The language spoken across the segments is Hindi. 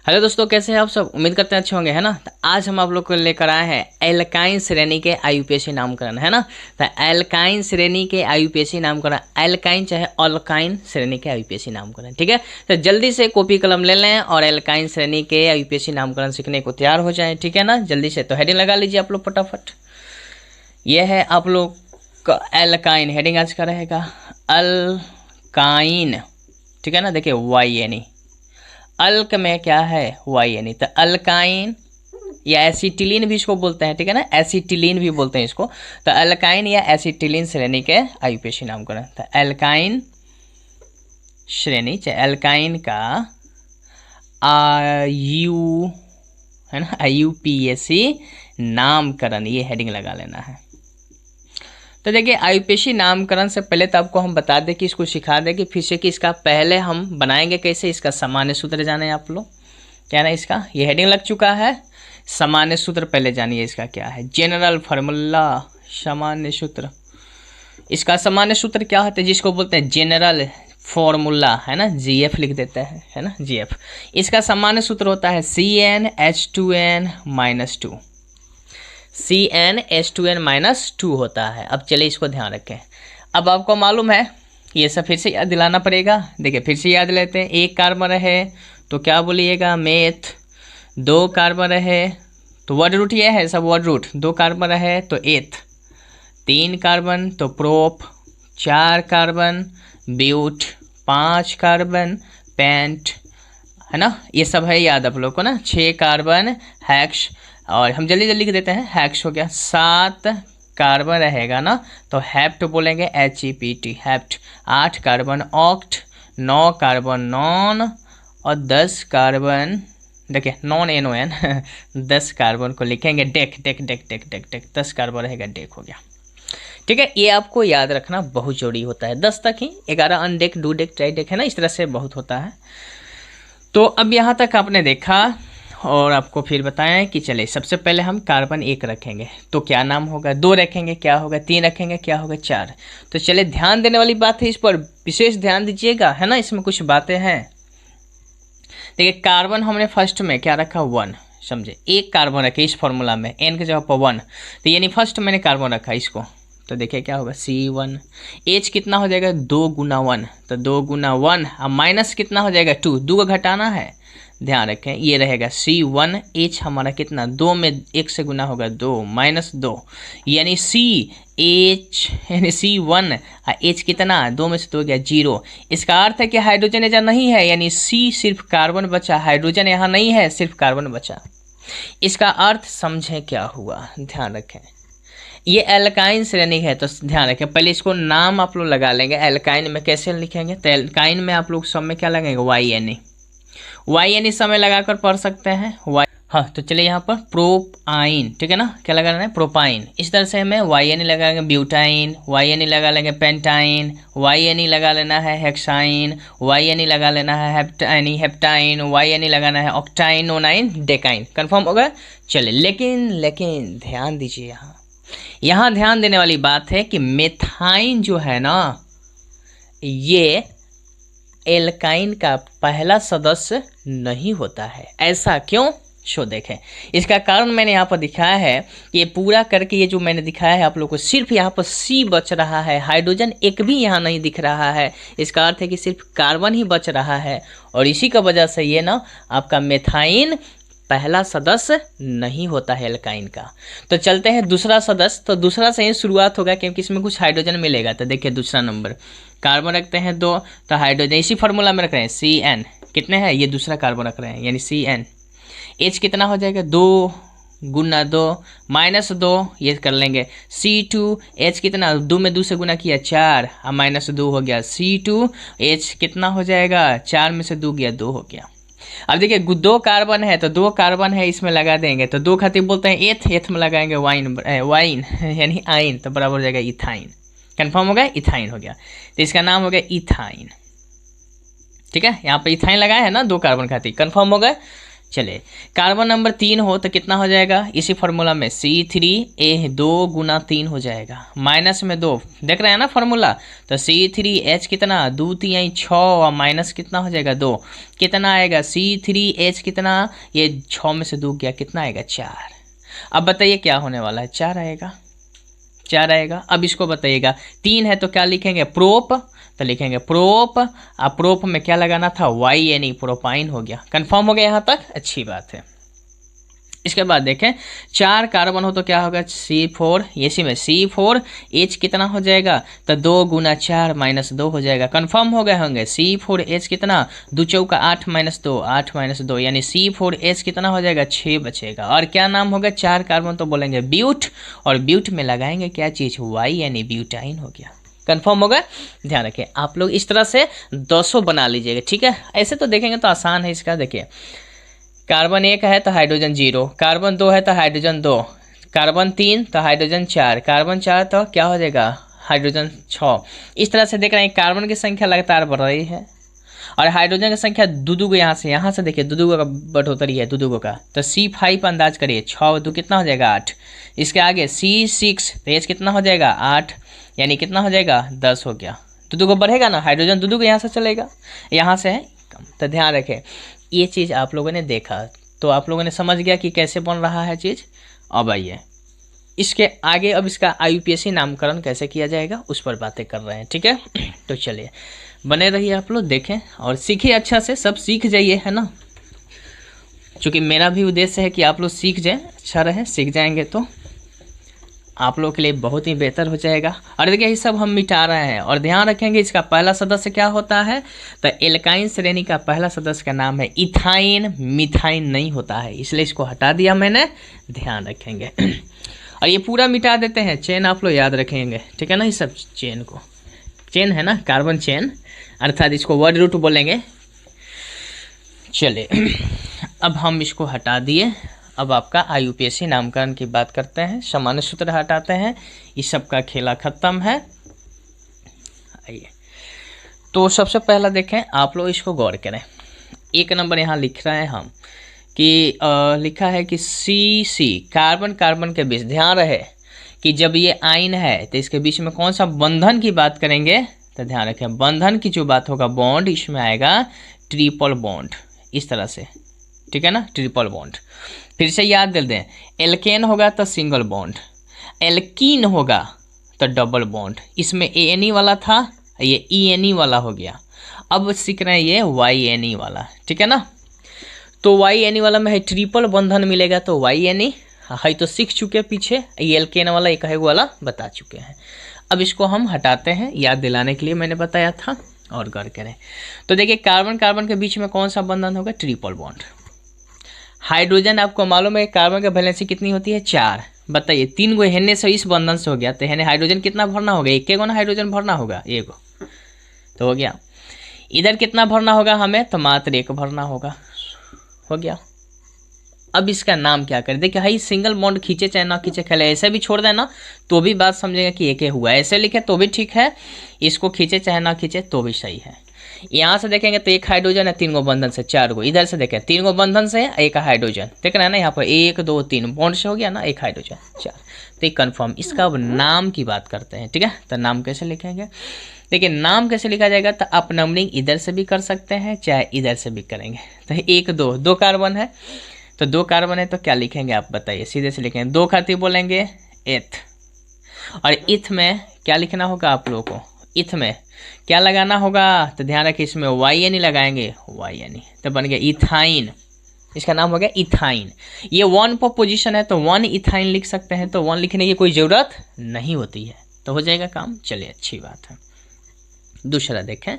हेलो दोस्तों, कैसे हैं आप सब। उम्मीद करते हैं अच्छे होंगे, है ना। तो आज हम आप लोग को लेकर आए हैं एल्काइन श्रेणी के आईयूपीएसी नामकरण, है ना। तो एल्काइन श्रेणी के आईयूपीएसी नामकरण, एल्काइन चाहे अल्काइन श्रेणी के आईयूपीएसी नामकरण, ठीक है। तो जल्दी से कॉपी कलम ले लें और एल्काइन श्रेणी के आईयूपीएसी नामकरण सीखने को तैयार हो जाएं, ठीक है ना। जल्दी से तो हेडिंग लगा लीजिए आप लोग फटाफट। यह है आप लोग का एल्काइन, हेडिंग आज का रहेगा अल्काइन, ठीक है ना। देखिए YN, अल्क में क्या है YN, तो अल्काइन या एसिटिलीन भी इसको बोलते हैं, ठीक है ना। एसिटिलीन भी बोलते हैं इसको। तो अल्काइन या एसिटिलीन श्रेणी के आईयूपीएसी नामकरण। तो अल्काइन श्रेणी चाहे अल्काइन का आयु, है ना, आईयूपीएसी नामकरण, ये हेडिंग लगा लेना है। तो देखिए आईयूपीएसी नामकरण से पहले तो आपको हम बता दें कि इसको सिखा दें कि फिर से कि इसका पहले हम बनाएंगे कैसे, इसका सामान्य सूत्र जाने आप लोग क्या ना। इसका ये हेडिंग लग चुका है, सामान्य सूत्र पहले जानिए इसका क्या है। जनरल फार्मूला, सामान्य सूत्र। इसका सामान्य सूत्र क्या होता है, जिसको बोलते हैं जनरल फॉर्मूला, है ना। GF लिख देते हैं, है ना, GF। इसका सामान्य सूत्र होता है CnH2n-2, CnH2n-2 होता है। अब चलिए इसको ध्यान रखें। अब आपको मालूम है, ये सब फिर से याद दिलाना पड़ेगा। देखिए फिर से याद लेते हैं। एक कार्बन रहे तो क्या बोलिएगा, मेथ। दो कार्बन रहे तो वर्ड रूट ये है, सब वर्ड रूट। दो कार्बन रहे तो एथ। तीन कार्बन तो प्रोप। चार कार्बन ब्यूट। पांच कार्बन पेंट, है ना। ये सब है याद आप लोग को ना। छः कार्बन हैक्स, और हम जल्दी जल्दी लिख देते हैं, हैक्स हो गया। सात कार्बन रहेगा ना तो हेप्ट बोलेंगे, HEPT, हेप्ट। आठ कार्बन ऑक्ट। 9 कार्बन नॉन, और 10 कार्बन, देखिए नॉन NON 10 कार्बन को लिखेंगे deck, deck deck deck deck deck. 10 carbon रहेगा, डेक हो गया, ठीक है। ये आपको याद रखना बहुत जरूरी होता है। 10 तक ही, 11 अनडेक, डू डेक, ट्राई डेक, है ना। इस तरह से बहुत होता है। तो अब यहाँ तक आपने देखा और आपको फिर बताएं कि चले सबसे पहले हम कार्बन 1 रखेंगे तो क्या नाम होगा, 2 रखेंगे क्या होगा, 3 रखेंगे क्या होगा, 4। तो चले ध्यान देने वाली बात है, इस पर विशेष ध्यान दीजिएगा, है ना। इसमें कुछ बातें हैं। देखिए कार्बन हमने फर्स्ट में क्या रखा, 1, समझे। एक कार्बन रखे इस फॉर्मूला में, N के जगह पर 1, तो यानी फर्स्ट मैंने कार्बन रखा इसको। तो देखिए क्या होगा, C1। H कितना हो जाएगा, 2 गुना 1, तो 2 गुना 1, अब माइनस कितना हो जाएगा, 2, 2 को घटाना है, ध्यान रखें। ये रहेगा C1। H हमारा कितना, 2 में 1 से गुना होगा 2, माइनस 2, यानी CH यानी C1 H कितना, 2 में से 2 गया 0। इसका अर्थ है कि हाइड्रोजन यहाँ नहीं है, यानी C सिर्फ कार्बन बचा, हाइड्रोजन यहाँ नहीं है, सिर्फ कार्बन बचा। इसका अर्थ समझें क्या हुआ, ध्यान रखें। ये एल्काइन श्रेणी है तो ध्यान रखें। पहले इसको नाम आप लोग लगा लेंगे। एल्काइन में कैसे लिखेंगे, तो एल्काइन में आप लोग सब में क्या लगाएंगे, YN समय लगाकर पढ़ सकते हैं हाँ। तो चलिए यहाँ पर प्रोपाइन, ठीक है ना, क्या लगाना है, प्रोपाइन। इस तरह से हमें YN लगाएंगे, ब्यूटाइन, YN लगा लेंगे, पेंटाइन, YN लगा लेना है, हेक्साइन, YN लगा लेना है, हेप्टाइन, YN लगाना है, ऑक्टाइन, नोनाइन, डेकाइन। कंफर्म होगा। चलिए लेकिन ध्यान दीजिए, यहाँ ध्यान देने वाली बात है कि मेथाइन जो है ना, ये एल्काइन का पहला सदस्य नहीं होता है। ऐसा क्यों, शो देखें। इसका कारण मैंने यहाँ पर दिखाया है, ये पूरा करके ये जो मैंने दिखाया है आप लोग को, सिर्फ यहाँ पर C बच रहा है, हाइड्रोजन एक भी यहाँ नहीं दिख रहा है। इसका अर्थ है कि सिर्फ कार्बन ही बच रहा है, और इसी का वजह से ये ना आपका मेथाइन पहला सदस्य नहीं होता है एल्काइन का। तो चलते हैं दूसरा सदस्य। तो दूसरा से ही शुरुआत होगा क्योंकि इसमें कुछ हाइड्रोजन मिलेगा। तो देखिए दूसरा नंबर, कार्बन रखते हैं 2, तो हाइड्रोजन इसी फार्मूला में रख रहे हैं, CN कितने हैं, ये दूसरा कार्बन रख रहे हैं, यानी CN। H कितना हो जाएगा, 2 गुना 2 माइनस 2, ये कर लेंगे। C2 H कितना, 2 में 2 से गुना किया 4, अब माइनस 2 हो गया। C2 H कितना हो जाएगा, 4 में से 2 गया 2 हो गया। अब देखिए 2 कार्बन है तो 2 कार्बन है, इसमें लगा देंगे तो 2 खातिर बोलते हैं एथ में लगाएंगे वाइन यानी आइन, तो बराबर हो जाएगा इथाइन। कंफर्म हो गया, इथाइन हो गया। तो इसका नाम हो गया इथाइन, ठीक है। यहाँ पे इथाइन लगाया है ना 2 कार्बन खातिर, कंफर्म हो गया। चलिए कार्बन नंबर 3 हो तो कितना हो जाएगा, इसी फार्मूला में C3H 2 गुना 3 हो जाएगा, माइनस में 2, देख रहे हैं ना फार्मूला। तो C3H कितना 2 3 6 और माइनस कितना हो जाएगा 2, कितना आएगा C3H कितना, ये 6 में से 2 गया, कितना आएगा 4। अब बताइए क्या होने वाला है, 4 आएगा, 4 आएगा। अब इसको बताइएगा 3 है तो क्या लिखेंगे प्रोप, तो लिखेंगे प्रोप। अब प्रोप में क्या लगाना था वाई यानी प्रोपाइन हो गया। कंफर्म हो गया यहाँ तक, अच्छी बात है। इसके बाद देखें 4 कार्बन हो तो क्या होगा C4, इसी में C4H कितना हो जाएगा, तो 2 गुना 4 माइनस 2 हो जाएगा। कंफर्म हो गए होंगे C4H कितना 2 चौका 8 माइनस 2, 8 माइनस 2 यानी C4H कितना हो जाएगा 6 बचेगा। और क्या नाम होगा 4 कार्बन तो बोलेंगे ब्यूट, और ब्यूट में लगाएंगे क्या चीज़ वाई यानी ब्यूटाइन हो गया। कंफर्म होगा, ध्यान रखें आप लोग इस तरह से 200 बना लीजिएगा, ठीक है। ऐसे तो देखेंगे तो आसान है इसका। देखिए कार्बन 1 है तो हाइड्रोजन 0, कार्बन 2 है तो हाइड्रोजन 2, कार्बन 3 तो हाइड्रोजन 4, कार्बन 4 तो क्या हो जाएगा हाइड्रोजन 6। इस तरह से देख रहे हैं कार्बन की संख्या लगातार बढ़ रही है और हाइड्रोजन की संख्या दूदू को यहाँ से देखिए दूदू का बढ़ोतरी है, दूदू का। तो C5 अंदाज करिए 6 2 कितना हो जाएगा 8। इसके आगे C6 तो H कितना हो जाएगा 8 यानी कितना हो जाएगा 10 हो गया। दूदू को बढ़ेगा ना, हाइड्रोजन दूदू को यहाँ से चलेगा, यहाँ से है कम। तो ध्यान रखें ये चीज़ आप लोगों ने देखा तो आप लोगों ने समझ गया कि कैसे बन रहा है चीज़। अब आइए इसके आगे, अब इसका IUPAC नामकरण कैसे किया जाएगा उस पर बातें कर रहे हैं, ठीक है। तो चलिए बने रहिए आप लोग, देखें और सीखिए अच्छा से, सब सीख जाइए, है ना। चूँकि मेरा भी उद्देश्य है कि आप लोग सीख जाएं, अच्छा रहे, सीख जाएंगे तो आप लोग के लिए बहुत ही बेहतर हो जाएगा। और देखिए ये सब हम मिटा रहे हैं और ध्यान रखेंगे इसका पहला सदस्य क्या होता है, तो एल्काइन श्रेणी का पहला सदस्य का नाम है इथाइन, मिथाइन नहीं होता है, इसलिए इसको हटा दिया मैंने, ध्यान रखेंगे। और ये पूरा मिटा देते हैं, चेन आप लोग याद रखेंगे, ठीक है ना। ये सब चेन को, चेन है ना कार्बन चेन, अर्थात इसको वर्ड रूट बोलेंगे। चलिए अब हम इसको हटा दिए, अब आपका IUPAC नामकरण की बात करते हैं, सामान्य सूत्र हटाते हैं, इस सब का खेला खत्म है। आइए तो सबसे पहला देखें आप लोग इसको गौर करें, 1 नंबर यहाँ लिख रहे हैं हम कि लिखा है कि CC कार्बन कार्बन के बीच, ध्यान रहे कि जब ये आयन है तो इसके बीच में कौन सा बंधन की बात करेंगे, तो ध्यान रखें बंधन की जो बात होगा बॉन्ड, इसमें आएगा ट्रिपल बॉन्ड, इस तरह से, ठीक है ना, ट्रिपल बॉन्ड। फिर से याद कर दें, एल्केन होगा तो सिंगल बॉन्ड, एल्कीन होगा तो डबल बॉन्ड, इसमें ANE वाला था, ये ENE वाला हो गया। अब सीख रहे हैं ये YNE वाला, ठीक है ना। तो YNE वाला में है ट्रिपल बंधन मिलेगा तो YNE है, तो सीख चुके पीछे, ये एल्केन वाला एक वाला बता चुके हैं। अब इसको हम हटाते हैं, याद दिलाने के लिए मैंने बताया था, और गौर करें तो देखिए कार्बन कार्बन के बीच में कौन सा बंधन होगा, ट्रिपल बॉन्ड। हाइड्रोजन आपको मालूम है कार्बन की वैलेंसी कितनी होती है 4, बताइए 3 गो हेने से इस बंधन से हो गया, तो हेने हाइड्रोजन कितना भरना होगा, 1 ना हाइड्रोजन भरना होगा, 1 तो हो गया। इधर कितना भरना होगा हमें, तो मात्र 1 भरना होगा, हो गया। अब इसका नाम क्या करें, देखिए हाई सिंगल बॉन्ड खींचे चाहे ना खींचे, खेले ऐसे भी छोड़ देना तो भी बात समझेगा कि एक हुआ, ऐसे लिखे तो भी ठीक है, इसको खींचे चाहे ना खींचे तो भी सही है। यहाँ से देखेंगे तो 1 हाइड्रोजन है, 3 गो बंधन से 4 गो, इधर से देखें 3 गो बंधन से 1 हाइड्रोजन, देख रहे हैं ना यहाँ पर 1 2 3 बॉन्ड से हो गया ना, 1 हाइड्रोजन 4, तो ये कन्फर्म। इसका अब नाम की बात करते हैं, ठीक है। तो नाम कैसे लिखेंगे, देखिए नाम कैसे लिखा जाएगा, तो आप नंबरिंग इधर से भी कर सकते हैं चाहे इधर से भी करेंगे। तो 1 2 कार्बन है, तो 2 कार्बन है तो क्या लिखेंगे आप बताइए, सीधे से लिखेंगे 2 खातिर बोलेंगे एथ, और इथ में क्या लिखना होगा आप लोगों को, इथ में क्या लगाना होगा, तो ध्यान रखिए इसमें YNE लगाएंगे, YNE तो बन गया इथाइन, इसका नाम हो गया इथाइन। ये 1 पर पोजीशन है तो 1 इथाइन लिख सकते हैं, तो 1 लिखने की कोई ज़रूरत नहीं होती है, तो हो जाएगा काम। चलिए अच्छी बात है। दूसरा देखें,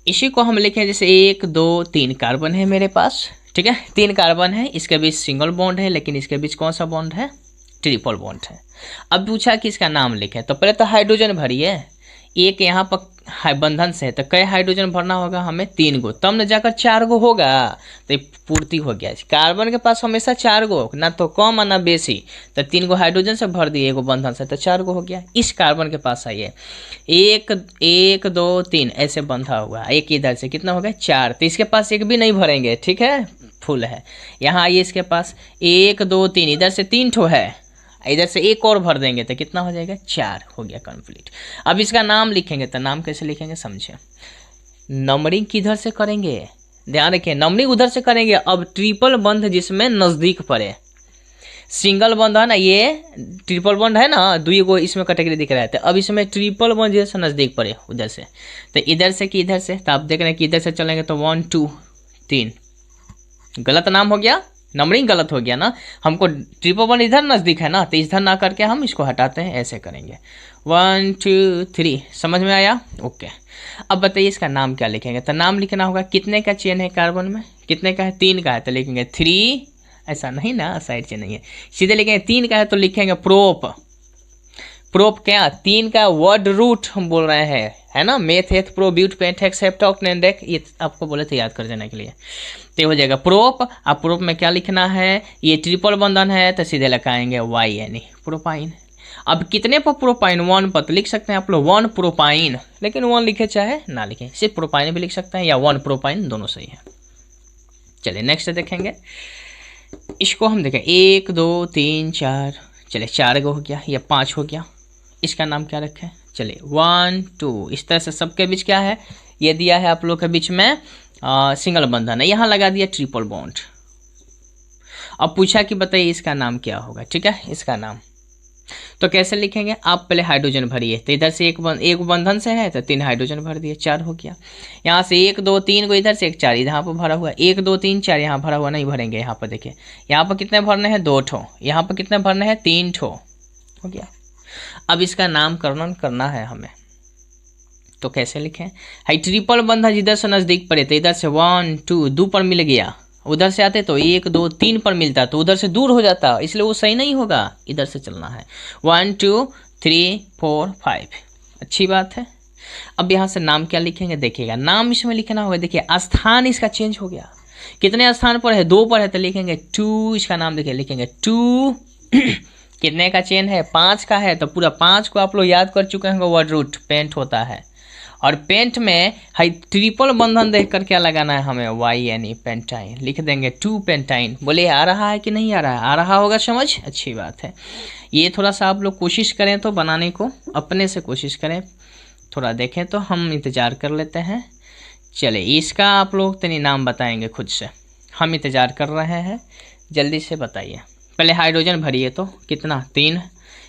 इसी को हम लिखें जैसे 1 2 3 कार्बन है मेरे पास, ठीक है, 3 कार्बन है, इसके बीच सिंगल बॉन्ड है, लेकिन इसके बीच कौन सा बॉन्ड है, ट्रिपल बॉन्ड है। अब पूछा कि इसका नाम लिखें, तो पहले तो हाइड्रोजन भरिए, 1 यहाँ पर बंधन से है तो कई हाइड्रोजन भरना होगा हमें 3 गो, तब न जाकर 4 गो होगा, तो ये पूर्ति हो गया। कार्बन के पास हमेशा 4 गो, ना तो कम और ना बेसी, तो 3 गो हाइड्रोजन से भर दिए, एगो बंधन से, तो 4 गो हो गया। इस कार्बन के पास आइए 1 2 3 ऐसे बंधा हुआ, एक इधर से कितना हो गया 4, तो इसके पास एक भी नहीं भरेंगे, ठीक है, फुल है। यहाँ आइए इसके पास 1 2 3, इधर से 3 ठो है, इधर से एक और भर देंगे तो कितना हो जाएगा 4, हो गया कंप्लीट। अब इसका नाम लिखेंगे, तो नाम कैसे लिखेंगे समझिए। नंबरिंग किधर से करेंगे, ध्यान रखिए, नंबरिंग उधर से करेंगे। अब ट्रिपल बंध जिसमें नजदीक पड़े, सिंगल बंध है ना, ये ट्रिपल बंध है ना, 2 गो इसमें कैटेगरी दिख रहा है, तो अब इसमें ट्रिपल बंध जैसे नजदीक पड़े उधर से, तो इधर से कि इधर से, तो आप देख रहे हैं कि इधर से चलेंगे तो 1 2 3, गलत नाम हो गया, नंबरिंग गलत हो गया ना, हमको ट्रिपल बंध इधर नजदीक है ना, तो इधर ना करके हम इसको हटाते हैं, ऐसे करेंगे 1 2 3, समझ में आया, ओके। अब बताइए इसका नाम क्या लिखेंगे, तो नाम लिखना होगा कितने का चेन है कार्बन में, कितने का है 3 का है, तो लिखेंगे 3, ऐसा नहीं ना, साइड चेन नहीं है, सीधे लिखेंगे 3 का है तो लिखेंगे प्रोप, प्रोप क्या 3 का वर्ड रूट हम बोल रहे हैं, है ना, meth eth prop but pent hex hept oct non dec, ये आपको बोले थे याद कर देने के लिए, तो हो जाएगा प्रोप। अब प्रोप में क्या लिखना है, ये ट्रिपल बंधन है तो सीधे लगाएंगे Y यानी प्रोपाइन। अब कितने पर प्रोपाइन, 1 पर, तो लिख सकते हैं आप लोग 1 प्रोपाइन, लेकिन 1 लिखे चाहे ना लिखें, सिर्फ प्रोपाइन भी लिख सकते हैं या 1 प्रोपाइन, दोनों सही है। चलिए नेक्स्ट देखेंगे, इसको हम देखें 1 2 3 4, चलिए 4 गो हो गया, या 5 हो गया, इसका नाम क्या रखें, चलिए 1 2, इस तरह से सबके बीच क्या है, ये दिया है आप लोग के बीच में सिंगल बंधन है, यहाँ लगा दिया ट्रिपल बॉन्ड। अब पूछा कि बताइए इसका नाम क्या होगा, ठीक है, इसका नाम तो कैसे लिखेंगे, आप पहले हाइड्रोजन भरिए, तो इधर से एक बंधन से है तो 3 हाइड्रोजन भर दिए, 4 हो गया। यहाँ से 1 2 3 को इधर से 1 4 यहाँ पर भरा हुआ, 1 2 3 4 यहाँ भरा हुआ, नहीं भरेंगे, यहाँ पर देखिए, यहाँ पर कितने भरने हैं 2 ठो, यहाँ पर कितने भरने हैं 3 ठो, हो गया। अब इसका नामकरण करना है हमें, तो कैसे लिखें, हाई ट्रिपल बंधन जिधर से नजदीक पड़े, तो इधर से 1 2 2 पर मिल गया, उधर से आते तो 1 2 3 पर मिलता, तो उधर से दूर हो जाता, इसलिए वो सही नहीं होगा, इधर से चलना है 1 2 3 4 5, अच्छी बात है। अब यहाँ से नाम क्या लिखेंगे, देखिएगा नाम इसमें लिखना होगा, देखिए स्थान इसका चेंज हो गया, कितने स्थान पर है 2 पर है, तो लिखेंगे 2, इसका नाम देखिए लिखेंगे 2 कितने का चेन है 5 का है, तो पूरा 5 को आप लोग याद कर चुके हैं, वर्ड रूट पेंट होता है, और पेंट में हाई ट्रिपल बंधन देखकर क्या लगाना है हमें Y यानी पेंटाइन, लिख देंगे 2 पेंटाइन। बोले आ रहा है कि नहीं आ रहा है, आ रहा होगा समझ, अच्छी बात है। ये थोड़ा सा आप लोग कोशिश करें तो बनाने को, अपने से कोशिश करें, थोड़ा देखें तो हम इंतज़ार कर लेते हैं। चलिए इसका आप लोग तनी नाम बताएंगे खुद से, हम इंतज़ार कर रहे हैं, जल्दी से बताइए। पहले हाइड्रोजन भरिए, तो कितना 3,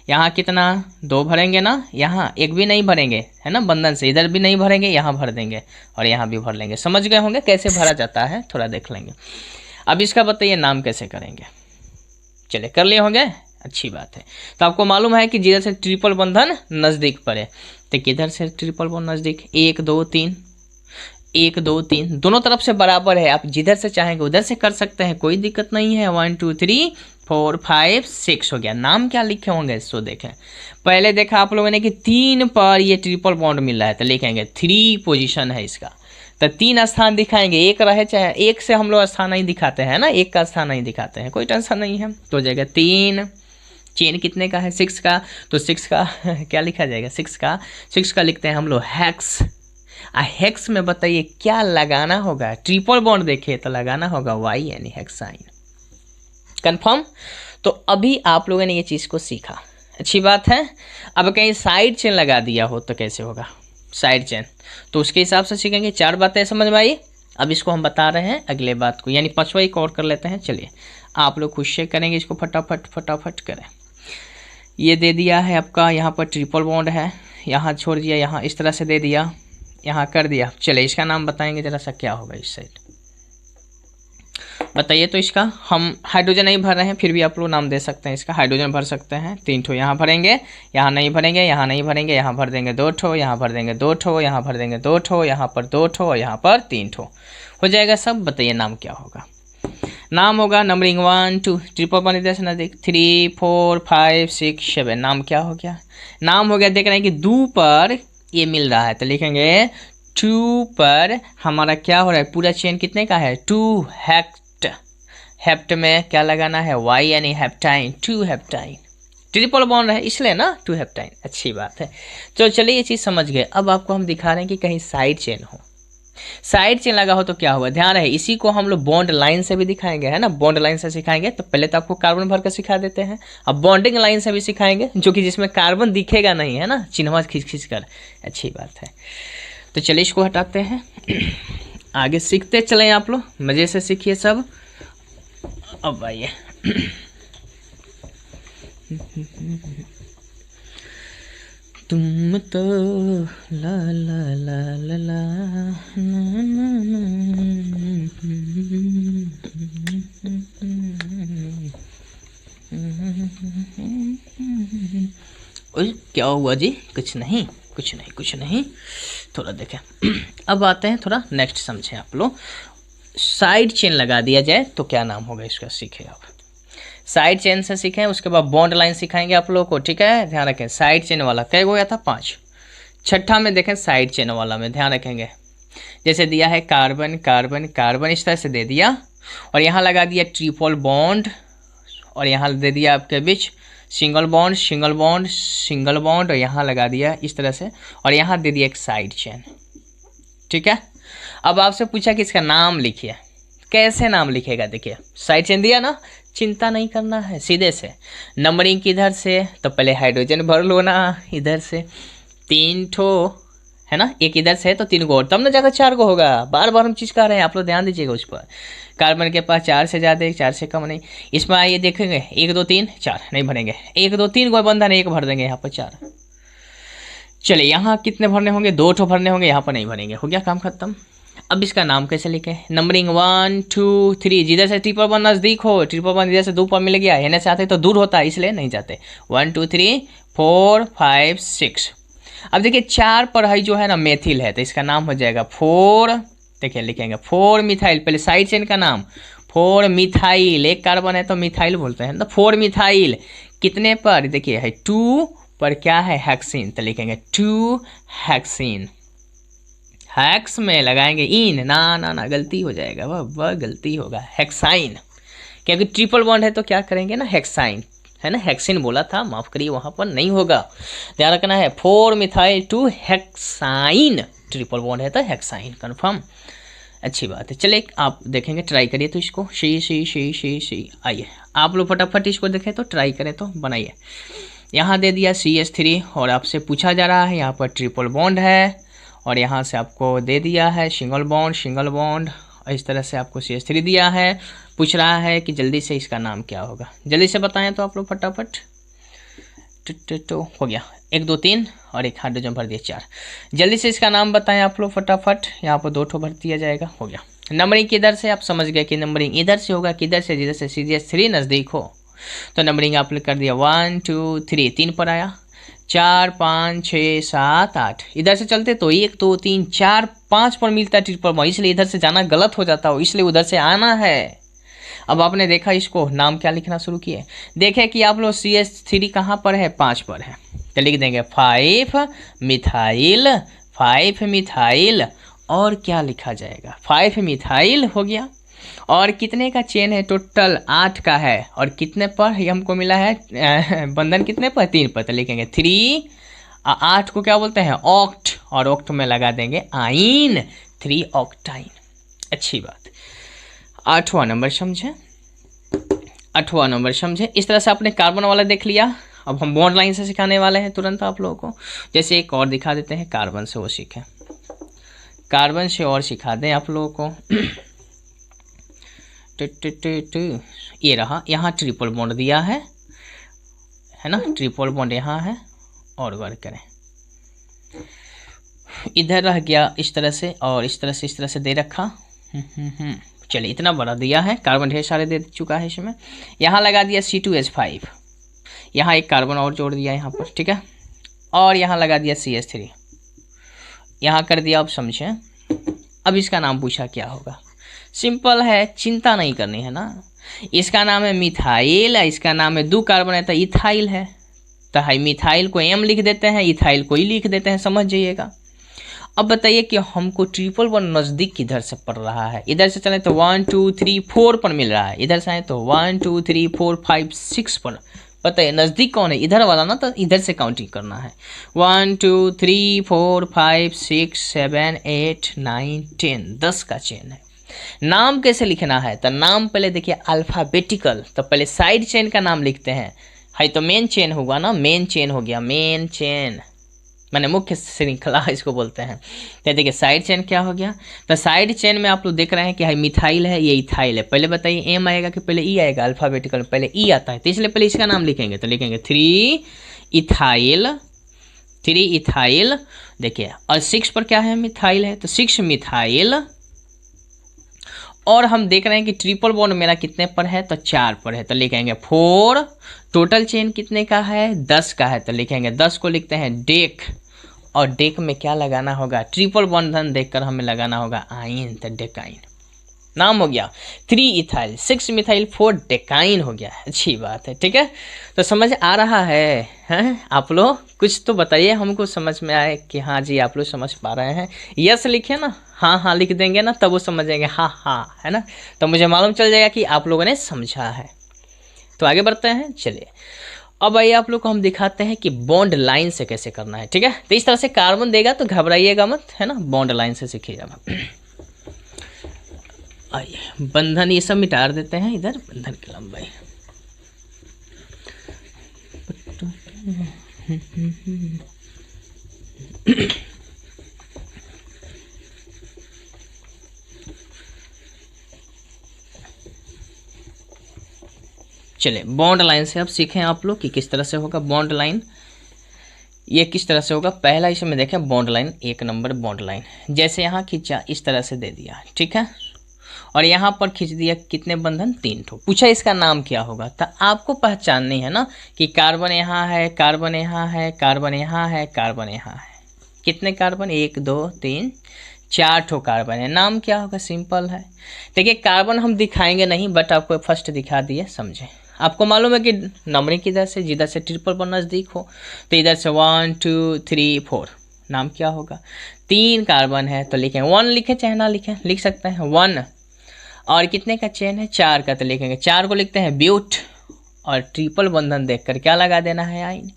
यहाँ कितना 2 भरेंगे ना, यहाँ एक भी नहीं भरेंगे, है ना, बंधन से इधर भी नहीं भरेंगे, यहाँ भर देंगे और यहाँ भी भर लेंगे, समझ गए होंगे कैसे भरा जाता है, थोड़ा देख लेंगे। अब इसका बताइए नाम कैसे करेंगे, चलिए कर लिए होंगे, अच्छी बात है। तो आपको मालूम है कि जिधर से ट्रिपल बंधन नज़दीक पड़े, तो किधर से ट्रिपल बंधन नज़दीक, 1 2 3, 1 2 3 दोनों तरफ से बराबर है, आप जिधर से चाहेंगे उधर से कर सकते हैं, कोई दिक्कत नहीं है। 1 2 3 4 5 6 हो गया। नाम क्या लिखे होंगे सो देखें, पहले देखा आप लोगों ने कि 3 पर ये ट्रिपल बॉन्ड मिल रहा है, तो लिखेंगे 3 पोजीशन है इसका, तो 3 स्थान दिखाएंगे, एक रहे चाहे एक से हम लोग स्थान नहीं दिखाते हैं ना, एक का स्थान नहीं दिखाते हैं, कोई टेंशन नहीं है। तो हो जाएगा 3, चेन कितने का है 6 का, तो 6 का क्या लिखा जाएगा, 6 का लिखते हैं हम लोग हेक्स। हेक्स में बताइए क्या लगाना होगा, ट्रिपल बॉन्ड देखिए तो लगाना होगा Y यानी हेक्साइन, कंफर्म। तो अभी आप लोगों ने ये चीज़ को सीखा, अच्छी बात है। अब कहीं साइड चेन लगा दिया हो तो कैसे होगा, साइड चेन तो उसके हिसाब से सीखेंगे। 4 बातें समझ में आई, अब इसको हम बता रहे हैं अगले बात को, यानी 5वां एक और कर लेते हैं। चलिए आप लोग खुद से करेंगे इसको, फटाफट करें। ये दे दिया है आपका, यहाँ पर ट्रिपल बॉन्ड है, यहाँ छोड़ दिया, यहाँ इस तरह से दे दिया, यहाँ कर दिया। चलिए इसका नाम बताएंगे जरा सा, क्या होगा इस साइड बताइए। तो इसका हम हाइड्रोजन नहीं भर रहे हैं, फिर भी आप लोग नाम दे सकते हैं इसका, हाइड्रोजन भर सकते हैं 3 ठो, यहाँ भरेंगे, यहाँ नहीं भरेंगे, यहाँ नहीं भरेंगे, यहाँ भर देंगे 2 ठो, यहाँ भर देंगे 2 ठो, यहाँ भर देंगे 2 ठो, यहाँ पर 2 ठो और यहाँ पर 3 ठो, हो जाएगा सब। बताइए नाम क्या होगा, नाम होगा नंबरिंग 1 2 ट्रिपल बॉन्ड इधर से नजदीक 3 4 5 6 7, नाम क्या हो गया, नाम हो गया, देख रहे हैं कि 2 पर ये मिल रहा है, तो लिखेंगे 2 पर हमारा क्या हो रहा है, पूरा चेन कितने का है 2 हेप्ट। हेप्ट में क्या लगाना है y यानी हेप्टाइन, 2 हेप्टाइन। ट्रिपल बॉन्ड है इसलिए ना 2 हेप्टाइन। अच्छी बात है। तो चलिए ये चीज़ समझ गए। अब आपको हम दिखा रहे हैं कि कहीं साइड चेन हो, साइड चेन लगा हो तो क्या हुआ, ध्यान रहे इसी को हम लोग बॉन्ड लाइन से भी दिखाएंगे, है ना, बॉन्ड लाइन से सिखाएंगे। तो पहले तो आपको कार्बन भर कर सिखा देते हैं, अब बॉन्डिंग लाइन से भी सिखाएंगे, जो कि जिसमें कार्बन दिखेगा नहीं, है ना, चिन्हवा खींच खींच कर। अच्छी बात है। तो चलिए इसको हटाते हैं, आगे सीखते चलें, आप लोग मज़े से सीखिए सब। अब आइए तुम तो ला ला ला ला ला ना ना ओए क्या हुआ जी, कुछ नहीं कुछ नहीं कुछ नहीं, थोड़ा देखें। अब आते हैं थोड़ा नेक्स्ट समझें आप लोग। साइड चेन लगा दिया जाए तो क्या नाम होगा इसका, सीखे आप। साइड चेन से सीखें, उसके बाद बॉन्ड लाइन सिखाएंगे आप लोगों को, ठीक है। ध्यान रखें साइड चेन वाला कै गया था 5, छठा में देखें साइड चेन वाला में ध्यान रखेंगे। जैसे दिया है कार्बन कार्बन कार्बन, इस तरह से दे दिया, और यहाँ लगा दिया ट्रिपल बॉन्ड, और यहाँ दे दिया आपके बीच single bond single bond single bond, और यहाँ लगा दिया इस तरह से, और यहाँ दे दिया एक साइड चेन, ठीक है। अब आपसे पूछा कि इसका नाम लिखिए, कैसे नाम लिखेगा, देखिए साइड चेन दिया ना, चिंता नहीं करना है, सीधे से नंबरिंग किधर से, तो पहले हाइड्रोजन भर लो ना इधर से, 3 ठो है ना, एक इधर से है तो 3 गो, तब ना जाकर 4 गो होगा। बार बार हम चीज़ कह रहे हैं, आप लोग ध्यान दीजिएगा उस पर। कार्बन के पास 4 से ज़्यादा, 4 से कम नहीं। इसमें आइए देखेंगे 1 2 3 4 नहीं भरेंगे, 1 2 3 गो बंधन, 1 भर देंगे यहाँ पर 4। चलिए यहाँ कितने भरने होंगे, 2 ठो भरने होंगे, यहाँ पर नहीं भरेंगे, हो गया काम खत्म। अब इसका नाम कैसे लिखे, नंबरिंग 1 2 3, जिधर से ट्रिपल वन नजदीक हो, ट्रिपल वन इधर से 2 पर मिल गया, एन से आते तो दूर होता है इसलिए नहीं जाते। 1 2 3 4 5 6। अब देखिए 4 पर है जो है ना मेथिल है, तो इसका नाम हो जाएगा 4, देखिए लिखेंगे 4 मिथाइल, पहले साइड चेन का नाम 4 मिथाइल, एक कार्बन है तो मिथाइल बोलते हैं, तो 4 मिथाइल। कितने पर, देखिए है 2 पर क्या है हेक्सिन, तो लिखेंगे 2 हेक्सिन। हैक्स में लगाएंगे इन, ना ना ना गलती हो जाएगा, वह गलती होगा, हेक्साइन, क्योंकि ट्रिपल बॉन्ड है तो क्या करेंगे ना हेक्साइन, है ना, हेक्सिन बोला था, माफ करिए वहाँ पर नहीं होगा, ध्यान रखना है। 4 मिथाइल 2 हेक्साइन, ट्रिपल बॉन्ड है तो हेक्साइन कन्फर्म। अच्छी बात है। चलिए आप देखेंगे, ट्राई करिए तो इसको, शी आइए आप लोग फटाफट इसको देखें तो ट्राई करें तो बनाइए। यहाँ दे दिया CH3, और आपसे पूछा जा रहा है यहाँ पर ट्रिपल बॉन्ड है, और यहाँ से आपको दे दिया है सिंगल बॉन्ड, इस तरह से आपको CH3 दिया है। पूछ रहा है कि जल्दी से इसका नाम क्या होगा, जल्दी से बताएं तो आप लोग फटाफट। तो हो गया 1 2 3 और एक हाइड्रोजन भर दिया 4, जल्दी से इसका नाम बताएं आप लोग फटाफट। यहाँ पर 2 ठो भर दिया जाएगा, हो गया। नंबरिंग किधर से, आप समझ गए कि नंबरिंग इधर से होगा, किधर से, जिधर से CH3 नज़दीक हो, तो नंबरिंग आपने कर दिया 1 2 3, 3 पर आया, 4 5 6 7 8, इधर से चलते तो 1 2 3 4 5 पर मिलता है ट्रिपल बॉन्ड, इसलिए इधर से जाना गलत हो जाता हो, इसलिए उधर से आना है। अब आपने देखा इसको नाम क्या लिखना शुरू किए, देखे कि आप लोग CH3 कहाँ पर है, 5 पर है, तो लिख देंगे 5 मिथाइल, 5 मिथाइल, और क्या लिखा जाएगा 5 मिथाइल हो गया। और कितने का चेन है, टोटल 8 का है, और कितने पर ये हमको मिला है बंधन, कितने पर 3 पर, तो लिखेंगे 3, 8 को क्या बोलते हैं ऑक्ट, और ऑक्ट में लगा देंगे आइन, 3 ऑक्टाइन। अच्छी बात। 8वां नंबर समझे, 8वां नंबर समझे। इस तरह से आपने कार्बन वाला देख लिया। अब हम बॉन्ड लाइन से सिखाने वाले हैं तुरंत आप लोगों को, जैसे एक और दिखा देते हैं, कार्बन से वो सीखें, कार्बन से और सिखा दें आप लोगों को। ये रहा, यहाँ ट्रिपल बॉन्ड दिया है ना, ट्रिपल बॉन्ड यहाँ है, और वर्क करें, इधर रह गया इस तरह से, और इस तरह से दे रखा। चलिए इतना बड़ा दिया है, कार्बन ढेर सारे दे चुका है इसमें। यहाँ लगा दिया C2H5, यहाँ एक कार्बन और जोड़ दिया यहाँ पर, ठीक है, और यहाँ लगा दिया CH3, यहाँ कर दिया। आप समझे। अब इसका नाम पूछा क्या होगा, सिंपल है, चिंता नहीं करनी है ना। इसका नाम है मिथाइल, इसका नाम है 2 कार्बन है तो इथाइल है, तो हाई मिथाइल को M लिख देते हैं, इथाइल को E लिख देते हैं, समझ जाइएगा। अब बताइए कि हमको ट्रिपल बॉन्ड नज़दीक किधर से पड़ रहा है। इधर से चले तो 1 2 3 4 पर मिल रहा है, इधर से आए तो 1 2 3 4 5 6 पर। बताइए नज़दीक कौन है, इधर वाला ना, तो इधर से काउंटिंग करना है। 1 2 3 4 5 6 7 8 9 10, 10 का चेन है। नाम कैसे लिखना है, तो नाम पहले देखिए अल्फ़ाबेटिकल, तो पहले साइड चेन का नाम लिखते हैं। है तो मेन चेन होगा ना, मेन चेन हो गया, मेन चेन मैंने मुख्य श्रृंखला इसको बोलते हैं। तो देखिए साइड चेन क्या हो गया, तो साइड चेन में आप लोग देख रहे हैं कि है मिथाइल है, ये इथाइल है। पहले बताइए एम आएगा कि पहले ई आएगा, अल्फ़ाबेटिकल पहले ई आता है, तो इसलिए पहले इसका नाम लिखेंगे, तो लिखेंगे 3 इथाइल। देखिए और 6 पर क्या है, मिथाइल है, तो 6 मिथाइल। और हम देख रहे हैं कि ट्रिपल बॉन्ड मेरा कितने पर है, तो 4 पर है, तो लिखेंगे 4। टोटल चेन कितने का है, 10 का है, तो लिखेंगे 10 को लिखते हैं डेक। और डेक में क्या लगाना होगा, ट्रिपल बॉन्ड देखकर हमें लगाना होगा आइन, तो डेकाइन नाम हो गया। 3 इथाइल 6 मिथाइल 4 डेकाइन हो गया। अच्छी बात है, ठीक है। तो समझ आ रहा है, हैं आप लोग? कुछ तो बताइए हमको, समझ में आए कि हाँ जी आप लोग समझ पा रहे हैं। यस लिखे ना, हाँ हाँ लिख देंगे ना, तब वो समझेंगे हाँ हाँ, है ना, तो मुझे मालूम चल जाएगा कि आप लोगों ने समझा है। तो आगे बढ़ते हैं, चलिए अब आइए आप लोग को हम दिखाते हैं कि बॉन्ड लाइन से कैसे करना है, ठीक है। तो इस तरह से कार्बन देगा तो घबराइएगा मत, है ना, बॉन्ड लाइन से सीखिएगा। आइए बंधन ये सब मिटा देते हैं, इधर बंधन की लंबाई। चलिए बॉन्ड लाइन से अब सीखें आप लोग कि किस तरह से होगा बॉन्ड लाइन। ये किस तरह से होगा, पहला इसमें देखें bond line, 1 number bond line, जैसे यहाँ खींचा इस तरह से दे दिया, ठीक है। और यहाँ पर खींच दिया कितने बंधन, 3 ठो। पूछा इसका नाम क्या होगा, तो आपको पहचाननी है ना कि कार्बन यहाँ है, कार्बन यहाँ है, कार्बन यहाँ है, कार्बन यहाँ है। कितने कार्बन, 1 2 3 4 ठो कार्बन है। नाम क्या होगा, सिंपल है। देखिए कार्बन हम दिखाएंगे नहीं, बट आपको फर्स्ट दिखा दिए, समझे। आपको मालूम है कि नंबरिंग किधर से, जिधर से ट्रिपल बॉन्ड नज़दीक हो, तो इधर से 1 2 3 4। नाम क्या होगा, 3 कार्बन है तो लिखें 1, लिखें चाहे ना लिखें, लिख सकते हैं 1। और कितने का चेन है, 4 का, तो लिखेंगे 4 को लिखते हैं ब्यूट। और ट्रिपल बंधन देखकर क्या लगा देना है, आइन,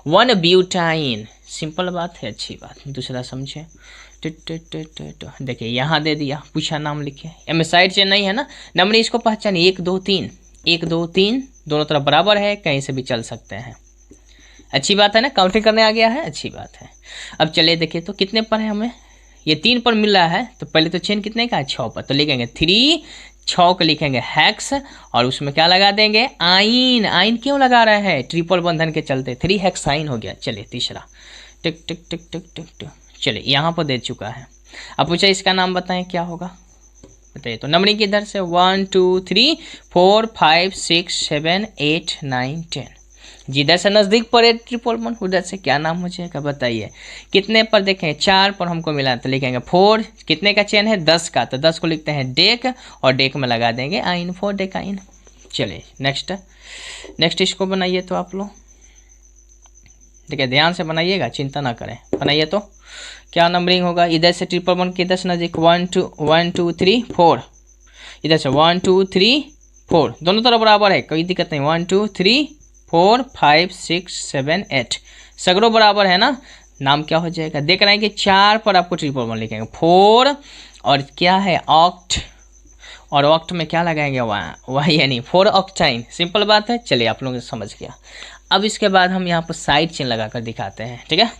1 ब्यूटाइन। सिंपल बात है, अच्छी बात। दूसरा समझे, देखिए यहाँ दे दिया, पूछा नाम लिखे, एम साइड चेन नहीं है ना, नंबर इसको पहचानिए, 1 2 3, 1 2 3 दोनों तरफ बराबर है, कहीं से भी चल सकते हैं। अच्छी बात है ना, काउंटिंग करने आ गया है, अच्छी बात है। अब चलिए देखिए तो कितने पर है, हमें ये 3 पर मिल रहा है, तो पहले तो चेन कितने का है, 6 पर, तो लिखेंगे 3, 6 को लिखेंगे हेक्स, और उसमें क्या लगा देंगे, आइन। आइन क्यों लगा रहे हैं, ट्रिपल बंधन के चलते, 3 हेक्साइन हो गया। चलिए तीसरा, टिक टिक टिक टिक टिक टिक, चलिए यहाँ पर दे चुका है। अब पूछा इसका नाम बताएं क्या होगा, बताइए। तो नंबरिंग किधर से, 1 2 3 4 5 6 7 8 9 10, जिधर से नज़दीक पड़े ट्रिपल बॉन्ड उधर से क्या नाम हो जाएगा, बताइए। कितने पर देखें, 4 पर हमको मिला, तो लिखेंगे 4। कितने का चेन है, 10 का, तो 10 को लिखते हैं डेक, और डेक में लगा देंगे आइन, 4 डेकाइन। चलिए नेक्स्ट इसको बनाइए तो आप लोग, देखिए ध्यान से बनाइएगा, चिंता ना करें, बनाइए तो क्या नंबरिंग होगा। इधर से ट्रिपल बॉन्ड किधर से नज़दीक, 1 2 3 4, इधर से 1 2 3 4, दोनों तरफ बराबर है, कोई दिक्कत नहीं। 1 2 3 4 5 6 7 8, सगरों बराबर है ना। नाम क्या हो जाएगा, देख रहे हैं कि 4 पर आपको ट्रिपल बॉन्ड लिखेंगे, 4, और क्या है ऑक्ट, और ऑक्ट में क्या लगाएंगे, वहाँ यानी 4 ऑक्टाइन। सिंपल बात है, चलिए आप लोग समझ गया। अब इसके बाद हम यहाँ पर साइड चेन लगाकर दिखाते हैं, ठीक है।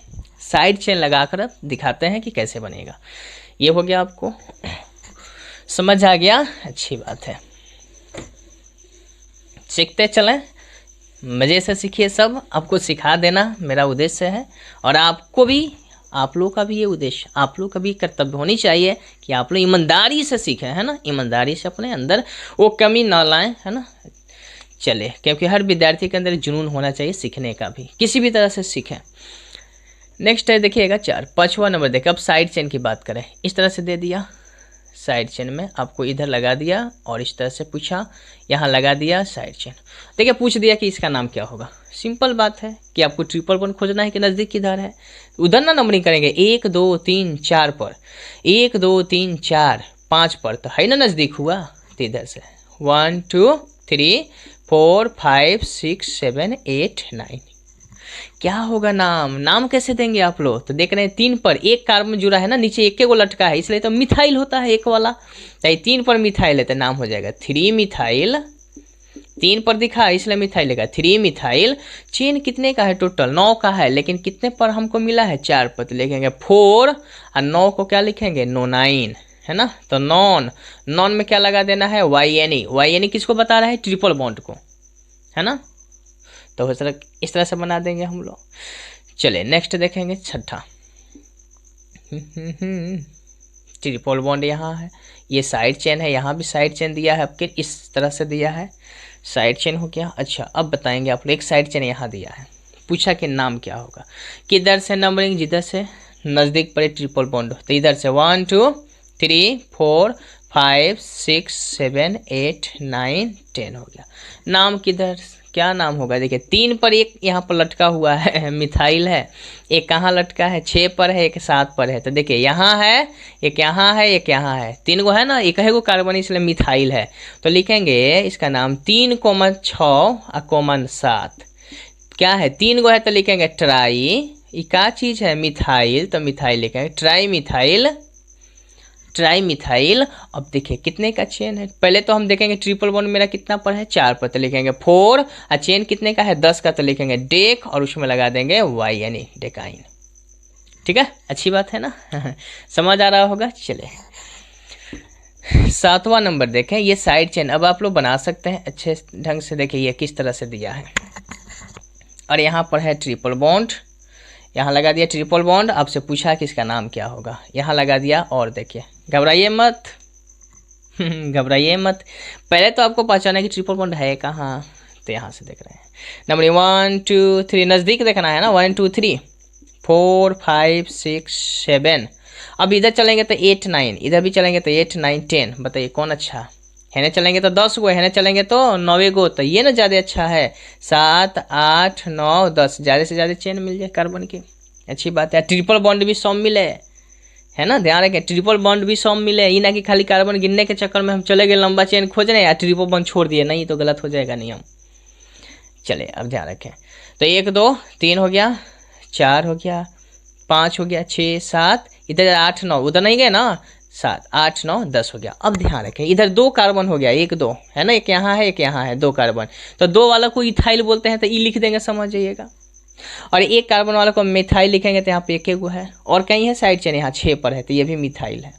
साइड चेन लगाकर दिखाते हैं कि कैसे बनेगा। ये हो गया, आपको समझ आ गया, अच्छी बात है। सीखते चलें, मज़े से सीखिए, सब आपको सिखा देना मेरा उद्देश्य है। और आपको भी, आप लोग का भी ये उद्देश्य, आप लोग का भी कर्तव्य होनी चाहिए कि आप लोग ईमानदारी से सीखें, है ना, ईमानदारी से अपने अंदर वो कमी ना लाएं, है ना। चले, क्योंकि हर विद्यार्थी के अंदर जुनून होना चाहिए सीखने का भी, किसी भी तरह से सीखें। नेक्स्ट है देखिएगा 4, 5वां नंबर देखिए। अब साइड चेन की बात करें, इस तरह से दे दिया, साइड चेन में आपको इधर लगा दिया और इस तरह से पूछा, यहाँ लगा दिया साइड चेन। देखिए पूछ दिया कि इसका नाम क्या होगा। सिंपल बात है कि आपको ट्रिपल बॉन्ड खोजना है कि नज़दीक किधर है, उधर ना नंबरिंग करेंगे 1 2 3 4 पर, 1 2 3 4 5 पर तो है ना नज़दीक हुआ, तो इधर से 1 2 3 4 5 6 7 8 9। क्या होगा नाम, नाम कैसे देंगे आप लोग, तो देख रहे हैं 3 पर एक कार्बन जुड़ा है ना, नीचे एक को लटका है इसलिए तो मिथाइल होता है एक वाला, तो 3 पर मिथाइल है तो नाम हो जाएगा 3 मिथाइल। 3 पर दिखा इसलिए मिथाइल लेगा 3 मिथाइल। चेन कितने का है टोटल, 9 का है, लेकिन कितने पर हमको मिला है 4 पर, तो लिखेंगे 4 और 9 को क्या लिखेंगे 9 है ना। तो नॉन में क्या लगा देना है YNE किसको बता रहा है, ट्रिपल बॉन्ड को, है ना। तो इस तरह से बना देंगे हम लोग। चलिए नेक्स्ट देखेंगे छठा। ट्रिपल बॉन्ड यहाँ है, ये साइड चेन है, यहाँ भी साइड चेन दिया है आपके, इस तरह से दिया है, साइड चेन हो गया। अच्छा अब बताएंगे आप लोग, एक साइड चेन यहाँ दिया है, पूछा कि नाम क्या होगा, किधर से नंबरिंग, जिधर से नज़दीक पड़े ट्रिपल बॉन्ड, तो इधर से 1 2 3 4 5 6 7 8 9 10 हो गया। नाम किधर क्या नाम होगा, देखिए 3 पर एक यहाँ पर लटका हुआ है मिथाइल है, एक कहाँ लटका है 6 पर है, एक 7 पर है, तो देखिए यहाँ है, एक यहाँ है, एक यहाँ है, 3 गो है ना, एक है गो कार्बन इसलिए मिथाइल है, तो लिखेंगे इसका नाम 3 6 और कॉमन 7। क्या है 3 गो है तो लिखेंगे ट्राई, ये क्या चीज़ है मिथाइल, तो मिथाइल लिखेंगे ट्राई मिथाइल। अब देखिए कितने का चेन है, पहले तो हम देखेंगे ट्रिपल बॉन्ड मेरा कितना पर है 4 पर, तो लिखेंगे 4 और चेन कितने का है 10 का, तो लिखेंगे डेक और उसमें लगा देंगे YNE डेकाइन। ठीक है, अच्छी बात है ना समझ आ रहा होगा। चले 7वां नंबर देखें, ये साइड चेन अब आप लोग बना सकते हैं अच्छे ढंग से। देखिए ये किस तरह से दिया है, और यहाँ पर है ट्रिपल बॉन्ड, यहाँ लगा दिया ट्रिपल बॉन्ड, आपसे पूछा कि इसका नाम क्या होगा, यहाँ लगा दिया। और देखिए घबराइए मत घबराइए मत, पहले तो आपको पहचाना कि ट्रिपल बॉन्ड है कहाँ, तो यहाँ से देख रहे हैं नंबर 1 2 3 नज़दीक देखना है ना, 1 2 3 4 5 6 7। अब इधर चलेंगे तो 8 9, इधर भी चलेंगे तो 8 9 10। बताइए कौन अच्छा है, चलेंगे तो 10 गो है, चलेंगे तो 9 गो, तो ये ना ज़्यादा अच्छा है। 7 8 9 10 ज़्यादा से ज़्यादा चेन मिल जाए कार्बन की, अच्छी बात है। ट्रिपल बॉन्ड भी 100 मिले, है ना, ध्यान रखें ट्रिपल बॉन्ड भी 100 मिले, ये ना कि खाली कार्बन गिनने के चक्कर में हम चले गए लंबा चेन खोजने या ट्रिपल बॉन्ड छोड़ दिए, नहीं तो गलत हो जाएगा नियम। चले अब ध्यान रखें, तो 1 2 3 हो गया, 4 हो गया, 5 हो गया, 6 7, इधर 8 9, उधर नहीं गए ना, 7 8 9 10 हो गया। अब ध्यान रखें इधर 2 कार्बन हो गया, 1 2 है ना, एक यहाँ है एक यहाँ है, 2 कार्बन, तो 2 वाला को इथाइल बोलते हैं, तो ई लिख देंगे समझ जाइएगा, और 1 कार्बन वाला को मिथाइल लिखेंगे, तो यहाँ पे 1 गो है, और कहीं है साइड चेन यहाँ 6 पर है, तो ये भी मिथाइल है।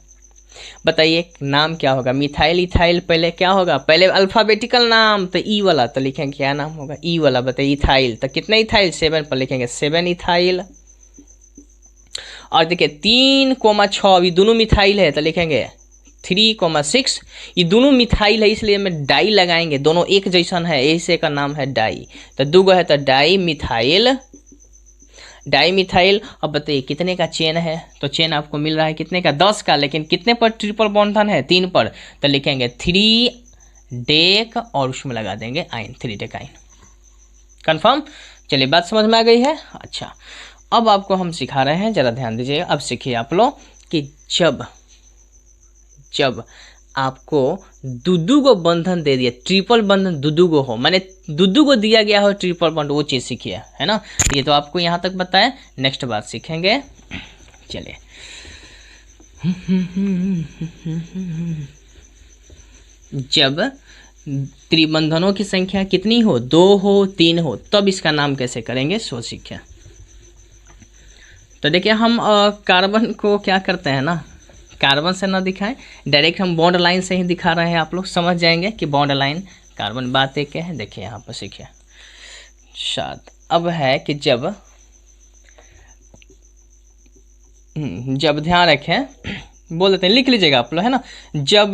बताइए नाम क्या होगा, मिथाइल इथाइल, पहले क्या होगा, पहले अल्फाबेटिकल नाम, तो ई वाला, तो लिखेंगे क्या नाम होगा ई वाला। बताइए इथाइल, तो कितने इथाइल 7 पर, लिखेंगे 7 इथाइल। और देखिए 3 6 ये दोनों मिथाइल है, तो लिखेंगे 3 6, ये दोनों मिथाइल है इसलिए में डाई लगाएंगे, दोनों एक जैसन है ऐसे का नाम है डाई, तो 2 गो है तो डाई मिथाइल। अब बताइए कितने का चेन है, तो चेन आपको मिल रहा है कितने का 10 का, लेकिन कितने पर ट्रिपल बॉन्ड है 3 पर, तो लिखेंगे 3 डेक और उसमें लगा देंगे आइन, 3 डेकाइन। कंफर्म, चलिए बात समझ में आ गई है। अच्छा अब आपको हम सिखा रहे हैं, जरा ध्यान दीजिएगा। अब सीखिए आप लोग कि जब आपको दू गो बंधन दे दिया, ट्रिपल बंधन दू गो हो, माने दू गो दिया गया हो ट्रिपल बॉन्ड, वो चीज़ सीखिए, है ना। ये तो आपको यहाँ तक बताएं, नेक्स्ट बात सीखेंगे। चलिए जब त्रिबंधनों की संख्या कितनी हो, 2 हो 3 हो, तब इसका नाम कैसे करेंगे सो सीखें। तो देखिए हम कार्बन को क्या करते हैं ना, कार्बन से ना दिखाएं, डायरेक्ट हम बॉन्ड लाइन से ही दिखा रहे हैं, आप लोग समझ जाएंगे कि बॉन्ड लाइन कार्बन बात एक है। देखिए यहाँ पर सीखिए शायद अब है कि जब ध्यान रखें, बोल देते हैं, लिख लीजिएगा आप लोग, है ना। जब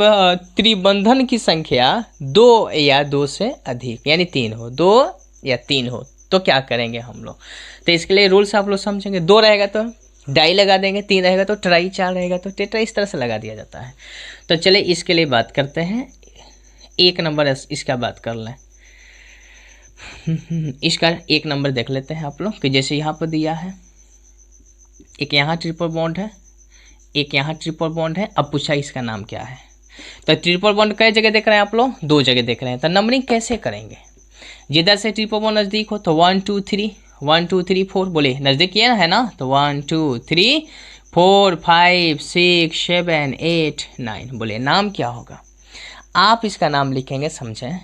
त्रिबंधन की संख्या 2 या 2 से अधिक यानी 3 हो, 2 या 3 हो, तो क्या करेंगे हम लोग। तो इसके लिए रूल्स आप लोग समझेंगे। 2 रहेगा तो डाई लगा देंगे, 3 रहेगा तो ट्राई, 4 रहेगा तो टेट्रा, इस तरह से लगा दिया जाता है। तो चले इसके लिए बात करते हैं, 1 नंबर इसका बात कर लें। इसका 1 नंबर देख लेते हैं आप लोग कि जैसे यहाँ पर दिया है, एक यहाँ ट्रिपल बॉन्ड है, एक यहाँ ट्रिपल बॉन्ड है। अब पूछा इसका नाम क्या है, तो ट्रिपल बॉन्ड कई जगह देख रहे हैं आप लोग, 2 जगह देख रहे हैं। तो नंबरिंग कैसे करेंगे, जिधर से ट्रिपल बॉन्ड नज़दीक हो तो 1 2 3, 1 2 3 4, बोले नज़दीक ये है ना, तो 1 2 3 4 5 6 7 8 9, बोले नाम क्या होगा। आप इसका नाम लिखेंगे, समझें।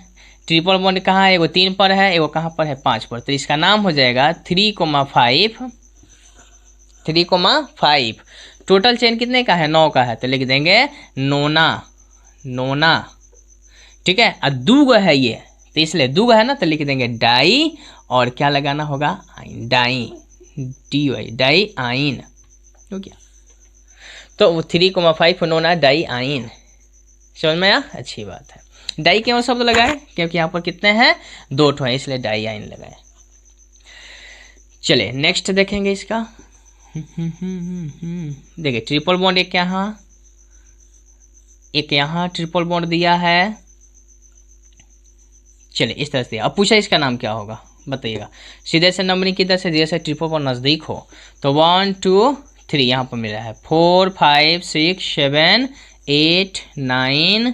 ट्रिपल बॉन्ड कहाँ है, एगो 3 पर है, एगो कहाँ पर है 5 पर, तो इसका नाम हो जाएगा 3,5। टोटल चेन कितने का है, 9 का है, तो लिख देंगे नोना, नोना, ठीक है। और 2 है ये, तो इसलिए 2 है ना, तो लिख देंगे डाई, और क्या लगाना होगा, आइन, डाई, डी डाई आइन, हो गया। तो 3,5 नोना डाई आइन, समझ में आया, अच्छी बात है। डाई क्यों शब्द लगाए, क्योंकि यहाँ पर कितने हैं, 2 ठो है, इसलिए डाई आइन लगाए। चले नेक्स्ट देखेंगे इसका। देखिए ट्रिपल बॉन्ड एक यहाँ ट्रिपल बॉन्ड दिया है। चलिए इस तरह से। अब पूछा इसका नाम क्या होगा, बताइएगा। सीधे से नंबरिंग किधर से, जैसे ट्रिपल बॉन्ड नज़दीक हो तो 1 2 3 यहाँ पर मिला है, 4 5 6 7 8 9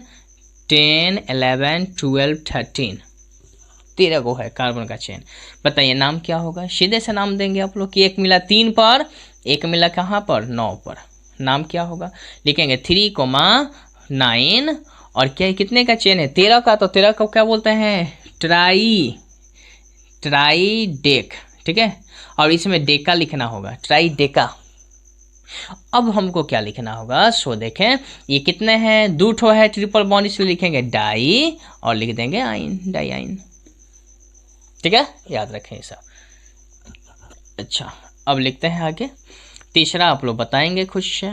10 11 12 13, 13 गो है कार्बन का चेन। बताइए नाम क्या होगा। सीधे से नाम देंगे आप लोग कि एक मिला 3 पर, एक मिला कहाँ पर, 9 पर। नाम क्या होगा, लिखेंगे 3,9, और क्या कितने का चेन है, 13 का, तो 13 को क्या बोलते हैं, ट्राई डेक, ठीक है। और इसमें डेका लिखना होगा, ट्राई डेका। अब हमको क्या लिखना होगा, सो देखें ये कितने हैं, 2 ठो है ट्रिपल बॉन्ड, इसलिए लिखेंगे डाई और लिख देंगे आइन, डाई आइन, ठीक है, याद रखें ये सब। अच्छा अब लिखते हैं आगे, तीसरा आप लोग बताएंगे खुद से।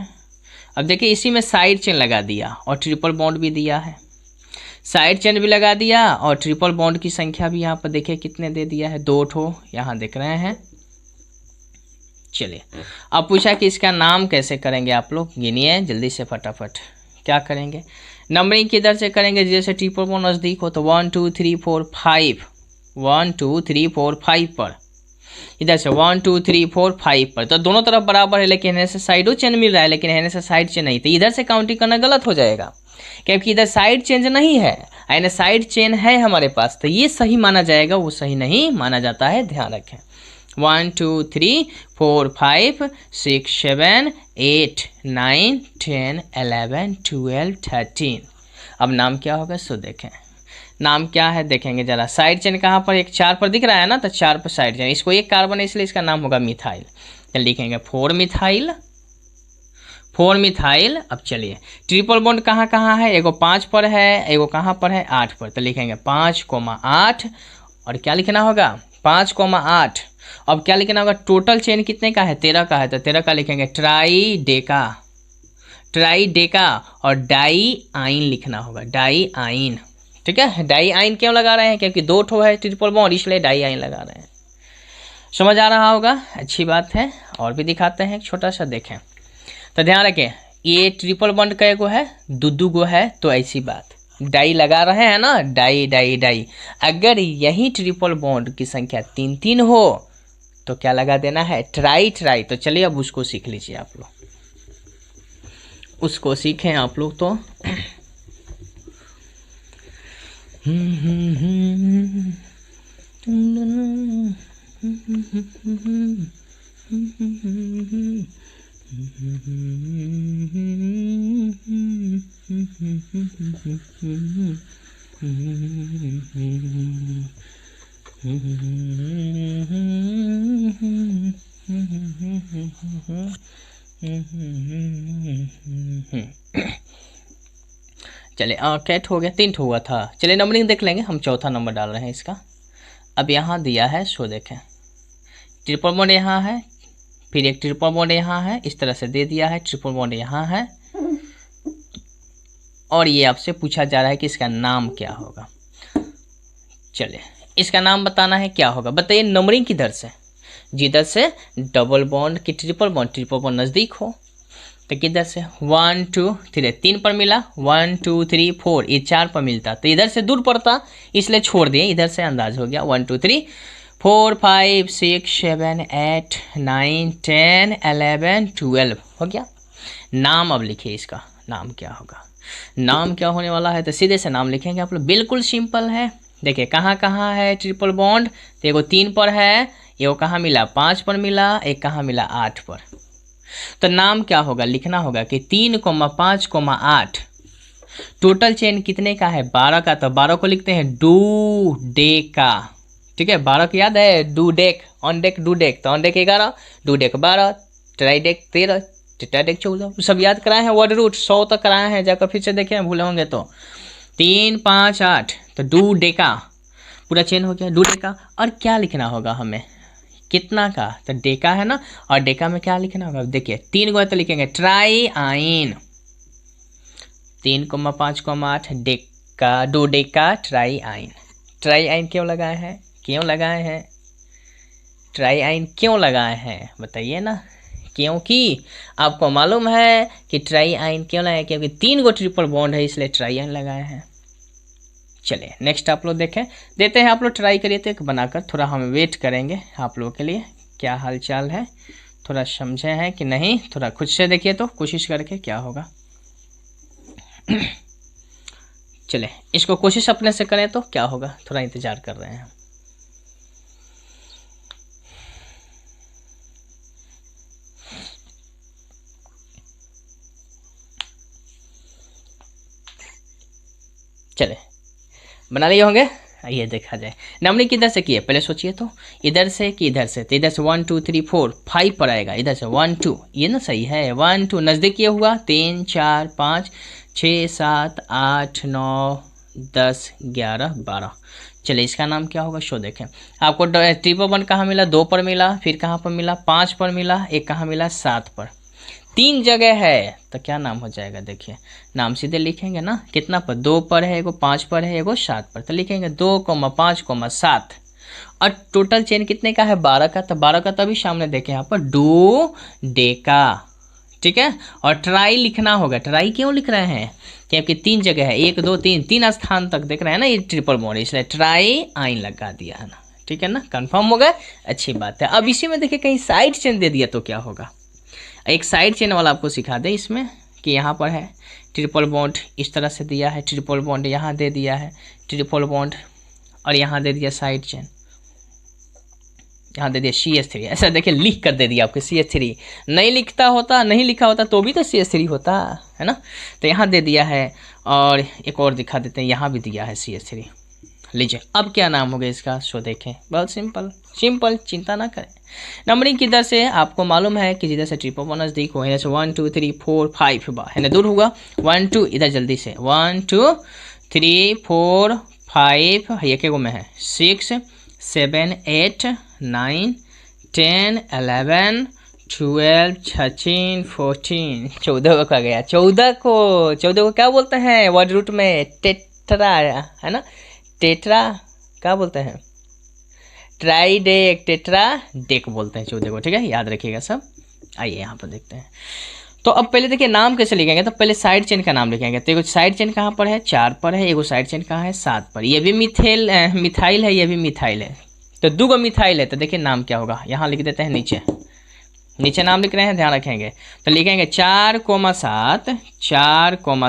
अब देखिए इसी में साइड चेन लगा दिया और ट्रिपल बॉन्ड भी दिया है, साइड चेन भी लगा दिया और ट्रिपल बॉन्ड की संख्या भी यहाँ पर देखिए कितने दे दिया है, 2 ठो यहाँ देख रहे हैं। चलिए अब पूछा कि इसका नाम कैसे करेंगे, आप लोग गिनिए जल्दी से फटाफट। क्या करेंगे, नंबरिंग किधर से करेंगे, जैसे ट्रिपल बॉन्ड नज़दीक हो तो 1 2 3 4 5, 1 2 3 4 5 पर, इधर से 1 2 3 4 5 पर, तो दोनों तरफ बराबर है, लेकिन एन से साइडो चेन मिल रहा है, लेकिन एन से साइड चेन नहीं, तो इधर से काउंटिंग करना गलत हो जाएगा, क्योंकि इधर साइड चेंज नहीं है, एन साइड चेन है हमारे पास, तो ये सही माना जाएगा, वो सही नहीं माना जाता है, ध्यान रखें। 1 2 3 4 5 6 7 8 9 10 11 12 13। अब नाम क्या होगा, सो देखें नाम क्या है, देखेंगे जरा। साइड चेन कहाँ पर, एक 4 पर दिख रहा है ना, तो 4 पर साइड चेन, इसको एक कार्बन है इसलिए इसका नाम होगा मिथाइल, तो लिखेंगे 4 मिथाइल, 4 मिथाइल। अब चलिए ट्रिपल बॉन्ड कहाँ कहाँ है, एगो 5 पर है, एगो कहाँ पर है 8 पर, तो लिखेंगे 5,8, और क्या लिखना होगा 5,8। अब क्या लिखना होगा, टोटल चेन कितने का है, 13 का है, तो 13 का लिखेंगे ट्राई डेका, ट्राई डेका, और डाई आइन लिखना होगा, डाई आइन, ठीक है। डाई आइन क्यों लगा रहे हैं, क्योंकि 2 ठो है ट्रिपल बॉन्ड, इसलिए डाई आइन लगा रहे हैं। समझ आ रहा होगा, अच्छी बात है। और भी दिखाते हैं एक छोटा सा, देखें तो ध्यान रखें, ये ट्रिपल बॉन्ड का एगो है, 2 गो है, तो ऐसी बात डाई लगा रहे हैं ना, डाई डाई डाई। अगर यही ट्रिपल बॉन्ड की संख्या 3 3 हो तो क्या लगा देना है, ट्राई ट्राई। तो चलिए अब उसको सीख लीजिए आप लोग, उसको सीखें आप लोग तो। चले कैट हो गया, 3 ठो हुआ था। चलिए नंबरिंग देख लेंगे, हम चौथा नंबर डाल रहे हैं इसका। अब यहाँ दिया है, सो देखें ट्रिपल बॉन्ड यहाँ है, फिर एक ट्रिपल बॉन्ड यहाँ है, इस तरह से दे दिया है, ट्रिपल बॉन्ड यहाँ है, और ये आपसे पूछा जा रहा है कि इसका नाम क्या होगा। चलिए इसका नाम बताना है, क्या होगा बताइए, नंबरिंग किधर से, जिधर से डबल बॉन्ड की ट्रिपल बॉन्ड नज़दीक हो। तो किधर से 1 2 3 3 पर मिला, 1 2 3 4 ये 4 पर मिलता, तो इधर से दूर पड़ता इसलिए छोड़ दिए, इधर से अंदाज हो गया 1 2 3 4 5 6 7 8 9 10 11 12 हो गया। नाम अब लिखिए, इसका नाम क्या होगा, नाम क्या होने वाला है, तो सीधे से नाम लिखेंगे आप लोग, बिल्कुल सिंपल है। देखिए कहाँ कहाँ है ट्रिपल बॉन्ड, तो एगो 3 पर है, एगो कहाँ मिला 5 पर मिला, एक कहाँ मिला 8 पर। तो नाम क्या होगा, लिखना होगा कि 3 5 8 टोटल चेन कितने का है 12 का, तो 12 को लिखते हैं डू डेका। ठीक है, 12 को याद है, dodec, undec dodec, तो undec 11, dodec 12, tridec 13, tetradec 14, सब याद कराए हैं, वर्ड रूट 100 तक कराए हैं, जाकर फिर से देखें भूले होंगे तो। 3 5 8 तो डू डेका पूरा चेन हो गया, डू डेका। और क्या लिखना होगा हमें, कितना का, तो डेका है ना, और डेका में क्या लिखना होगा, देखिए 3 को तो लिखेंगे ट्राई आइन, 3 5 8 डेका डू डेका ट्राई आइन। ट्राई आइन क्यों लगाए हैं, क्यों लगाए हैं, ट्राई आइन क्यों लगाए हैं बताइए ना, क्योंकि आपको मालूम है कि ट्राई आइन क्यों लगाए, क्योंकि 3 ट्रिपल बॉन्ड है इसलिए ट्राई आइन लगाए हैं। चलिए नेक्स्ट आप लोग देखें, देते हैं आप लोग ट्राई करिए तो एक बनाकर, थोड़ा हम वेट करेंगे आप लोगों के लिए, क्या हाल चाल है, थोड़ा समझे हैं कि नहीं, थोड़ा खुद से देखिए तो कोशिश करके क्या होगा। चले इसको कोशिश अपने से करें तो क्या होगा, थोड़ा इंतजार कर रहे हैं। चले बना लिए होंगे, आइए देखा जाए। नंबरिंग किधर से किए पहले सोचिए तो, इधर से कि इधर से, तो इधर से 1 2 3 4 5 पर आएगा, इधर से 1 2, ये ना सही है, 1 2 नज़दीक ये हुआ, 3 4 5 6 7 8 9 10 11 12। चलिए इसका नाम क्या होगा, शो देखें। आपको ट्रिपल बॉन्ड कहाँ मिला, 2 पर मिला, फिर कहाँ पर मिला 5 पर मिला, एक कहाँ मिला 7 पर, 3 जगह है, तो क्या नाम हो जाएगा, देखिए नाम सीधे लिखेंगे ना, कितना पर, 2 पर है, एगो 5 पर है, एगो 7 पर, तो लिखेंगे 2 5 7। और टोटल चेन कितने का है 12 का, तो 12 का तभी सामने देखें यहाँ पर डू डेका। ठीक है, और ट्राई लिखना होगा, ट्राई क्यों लिख रहे हैं, क्योंकि 3 जगह है, 1 2 3 3 स्थान तक देख रहे हैं ना ये ट्रिपल बॉन्ड, इसलिए ट्राई आइन लगा दिया है ना। ठीक है ना, कंफर्म हो गया, अच्छी बात है। अब इसी में देखिए कहीं साइड चेन दे दिया तो क्या होगा, एक साइड चेन वाला आपको सिखा दे इसमें, कि यहाँ पर है ट्रिपल बॉन्ड इस तरह से दिया है, ट्रिपल बॉन्ड यहाँ दे दिया है, ट्रिपल बॉन्ड और यहाँ दे दिया साइड चेन, यहाँ दे दिया CH3, ऐसा देखिए लिख कर दे दिया आपको CH3, नहीं लिखा होता तो भी तो CH3 होता है ना, तो यहाँ दे दिया है। और एक और दिखा देते हैं, यहाँ भी दिया है CH3। लीजिए अब क्या नाम होगा इसका, सो देखें, बहुत सिंपल, चिंता ना करें। नंबरिंग किधर से आपको मालूम है कि जिधर से ट्रिपल बॉन्ड नज़दीक हो, जैसे 1 2 3 4 5 है ना, दूर होगा 1 2, इधर जल्दी से 1 2 3 4 5, ये क्या में है 6 7 8 9 10 11 12 13 14, 14 को गया, 14 को क्या बोलते हैं वर्ड रूट में, टेट्रा है ना, टेट्रा क्या बोलते हैं, ट्राई डेक, टेट्रा डेक बोलते हैं 14 को। ठीक है, याद रखिएगा सब। आइए यहाँ पर देखते हैं, तो अब पहले देखिए नाम कैसे लिखेंगे, तो पहले साइड चेन का नाम लिखेंगे। तो एगो साइड चेन कहाँ पर है 4 पर है, एगो साइड चेन कहाँ है 7 पर, ये भी मिथाइल है, ये भी मिथाइल है, तो 2 मिथाइल है, तो देखिए नाम क्या होगा, यहाँ लिख देते हैं नीचे नाम लिख रहे हैं, ध्यान रखेंगे। तो लिखेंगे 4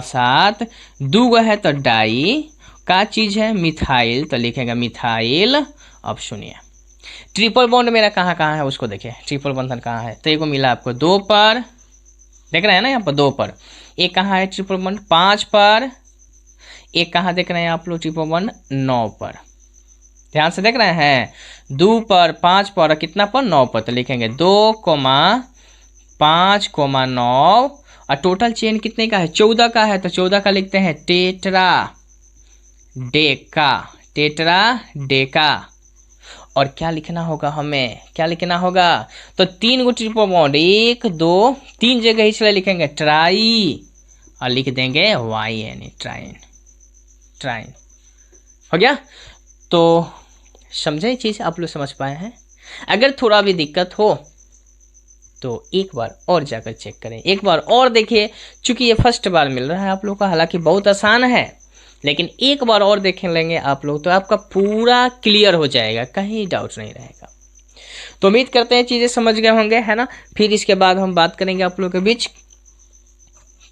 7 2 है तो डाई का चीज़ है मिथाइल, तो लिखेंगे मिथाइल। अब सुनिए ट्रिपल बॉन्ड मेरा कहाँ है उसको देखिए, ट्रिपल बंधन कहाँ है, तो एक मिला आपको 2 पर, देख रहे हैं ना यहाँ पर 2 पर, एक कहाँ है ट्रिपल बॉन्ड 5 पर, एक कहाँ देख रहे हैं आप लोग ट्रिपल बॉन्ड 9 पर, ध्यान से देख रहे हैं, 2 पर 5 पर कितना पर 9 पर, तो लिखेंगे 2 5 9, और टोटल चेन कितने का है 14 का है, तो 14 का लिखते हैं टेट्रा डेका। और क्या लिखना होगा हमें, क्या लिखना होगा, तो 3 ट्रिपल बॉन्ड 1 2 3 जगह इसलिए लिखेंगे ट्राई, और लिख देंगे YN ट्राइन। हो गया, तो समझे चीज़ आप लोग समझ पाए हैं। अगर थोड़ा भी दिक्कत हो तो एक बार और जाकर चेक करें, एक बार और देखिए, चूंकि ये फर्स्ट बार मिल रहा है आप लोग का, हालांकि बहुत आसान है, लेकिन एक बार और देख लेंगे आप लोग तो आपका पूरा क्लियर हो जाएगा, कहीं डाउट नहीं रहेगा। तो उम्मीद करते हैं चीज़ें समझ गए होंगे, है ना। फिर इसके बाद हम बात करेंगे आप लोगों के बीच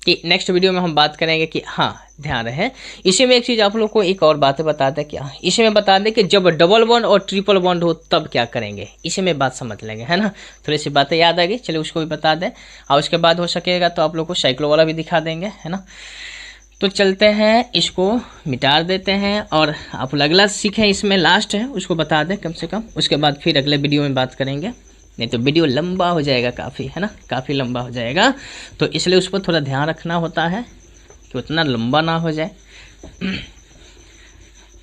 कि नेक्स्ट वीडियो में हम बात करेंगे कि हाँ ध्यान रहे, इसी में एक चीज़ आप लोग को एक और बातें बता दें, क्या इसी में बता दें कि जब डबल बॉन्ड और ट्रिपल बॉन्ड हो तब क्या करेंगे, इसी में बात समझ लेंगे, है ना। थोड़ी सी बातें याद आ गई, चलिए उसको भी बता दें, और उसके बाद हो सकेगा तो आप लोग को साइक्लो वाला भी दिखा देंगे, है ना। तो चलते हैं, इसको मिटा देते हैं और आप अगला सीखें, इसमें लास्ट है उसको बता दें कम से कम, उसके बाद फिर अगले वीडियो में बात करेंगे, नहीं तो वीडियो लंबा हो जाएगा काफ़ी, है ना, काफ़ी लंबा हो जाएगा। तो इसलिए उस पर थोड़ा ध्यान रखना होता है कि उतना लंबा ना हो जाए।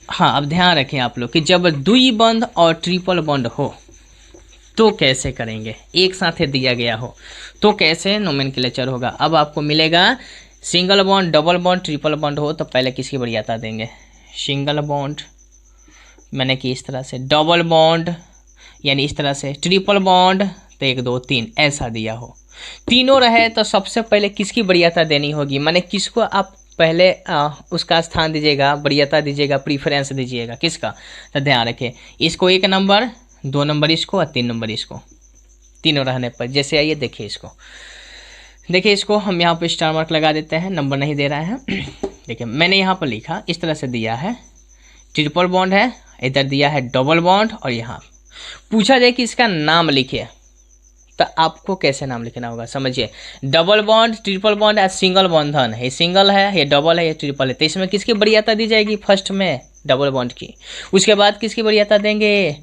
हाँ, अब ध्यान रखें आप लोग कि जब द्वि बॉन्ड और ट्रिपल बॉन्ड हो तो कैसे करेंगे, एक साथ दिया गया हो तो कैसे नोमेनक्लेचर होगा। अब आपको मिलेगा single bond, double bond, triple bond हो तो पहले किसकी वरीयता देंगे, सिंगल बॉन्ड मैंने कि इस तरह से, डबल बॉन्ड यानी इस तरह से, ट्रिपल बॉन्ड तो 1 2 3 ऐसा दिया हो, तीनों रहे तो सबसे पहले किसकी वरीयता देनी होगी, माने किसको आप पहले उसका स्थान दीजिएगा, वरीयता दीजिएगा, प्रीफरेंस दीजिएगा, किसका। तो ध्यान रखें, इसको 1 नंबर, 2 नंबर इसको और 3 नंबर इसको, तीनों रहने पर। जैसे आइए देखिए इसको, देखिए इसको हम यहाँ पे स्टार मार्क लगा देते हैं, नंबर नहीं दे रहा है। देखिए मैंने यहाँ पर लिखा, इस तरह से दिया है, ट्रिपल बॉन्ड है, इधर दिया है डबल बॉन्ड, और यहाँ पूछा जाए कि इसका नाम लिखिए, तो आपको कैसे नाम लिखना होगा समझिए। डबल बॉन्ड, ट्रिपल बॉन्ड या सिंगल बॉन्धन है, ये सिंगल है, ये डबल है, ये ट्रिपल है, तो इसमें किसकी वरीयता दी जाएगी, फर्स्ट में डबल बॉन्ड की, उसके बाद किसकी वरीयता देंगे,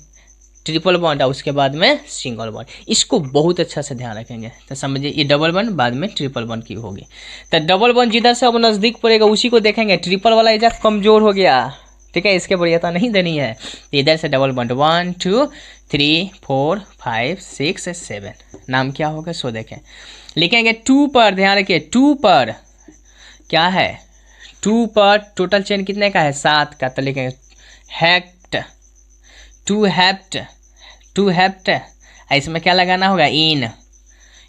ट्रिपल बॉन्ड, और उसके बाद में सिंगल बॉन्ड। इसको बहुत अच्छा से ध्यान रखेंगे तो समझिए, ये डबल बॉन्ड बाद में ट्रिपल बॉन्ड की होगी। तो डबल बॉन्ड जिधर से अब नज़दीक पड़ेगा उसी को देखेंगे, ट्रिपल वाला इधर कमजोर हो गया, ठीक है, इसके वरीयता नहीं देनी है, तो इधर से डबल बॉन्ड 1 2 3 4 5 6 7, नाम क्या होगा सो देखें, लिखेंगे 2 पर, ध्यान रखिए 2 पर क्या है, 2 पर टोटल चेन कितने का है 7 का, तो लिखेंगे हेप्ट, 2 हेप्ट, 2 हेप्ट, इसमें क्या लगाना होगा इन,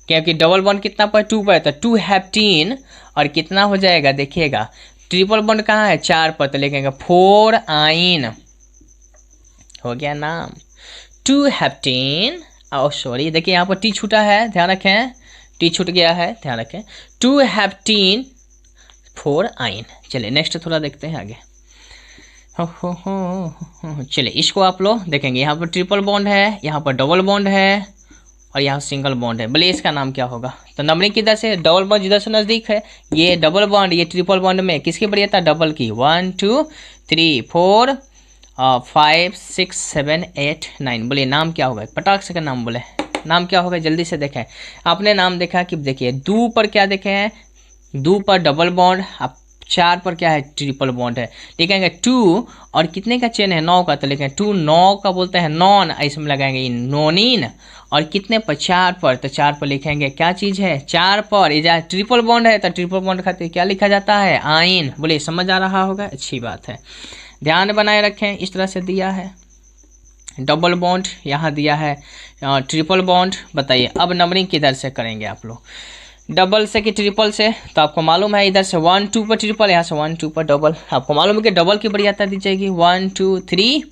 क्योंकि डबल बॉन्ड कितना पर 2 पर, तो 2 हेप्टीन, और कितना हो जाएगा देखिएगा, ट्रिपल बॉन्ड कहाँ है 4 पर, तो लिखेंगे 4 आइन, हो गया नाम 2 हेप्टीन। और सॉरी देखिए यहाँ पर टी छूटा है, ध्यान रखें, टी छूट गया है, ध्यान रखें, 2 हेप्टीन 4 आइन। चलिए नेक्स्ट थोड़ा देखते हैं आगे। हो चलिए इसको आप लोग देखेंगे, यहाँ पर ट्रिपल बॉन्ड है, यहाँ पर डबल बॉन्ड है, और यहाँ सिंगल बॉन्ड है, बोले इसका नाम क्या होगा। तो नंबरिंग किधर से, डबल बॉन्ड जिधर से नज़दीक है, ये डबल बॉन्ड, ये ट्रिपल बॉन्ड में किसकी वरीयता, डबल की, 1 2 3 4 5 6 7 8 9, बोलिए नाम क्या होगा, पटाख से का नाम बोले, नाम क्या होगा जल्दी से देखें। आपने नाम देखा कि देखिए 2 पर क्या देखे हैं, 2 पर डबल बॉन्ड, अब 4 पर क्या है ट्रिपल बॉन्ड है, लिखेंगे 2 और कितने का चेन है 9 का, तो लिखेंगे 2 9 का बोलते हैं नॉन, इसमें लगाएंगे नोनिन, और कितने पर 4 पर, तो 4 पर लिखेंगे क्या चीज़ है 4 पर, ये ट्रिपल बॉन्ड है तो ट्रिपल बॉन्ड खातिर क्या लिखा जाता है आइन, बोले समझ आ रहा होगा, अच्छी बात है, ध्यान बनाए रखें। इस तरह से दिया है डबल बॉन्ड, यहाँ दिया है ट्रिपल बॉन्ड, बताइए अब नंबरिंग किधर से करेंगे आप लोग, डबल से कि ट्रिपल से, तो आपको मालूम है इधर से 1 2 पर ट्रिपल, यहाँ से 1 2 पर डबल, आपको मालूम है कि डबल की वरीयता दी जाएगी 1 2 3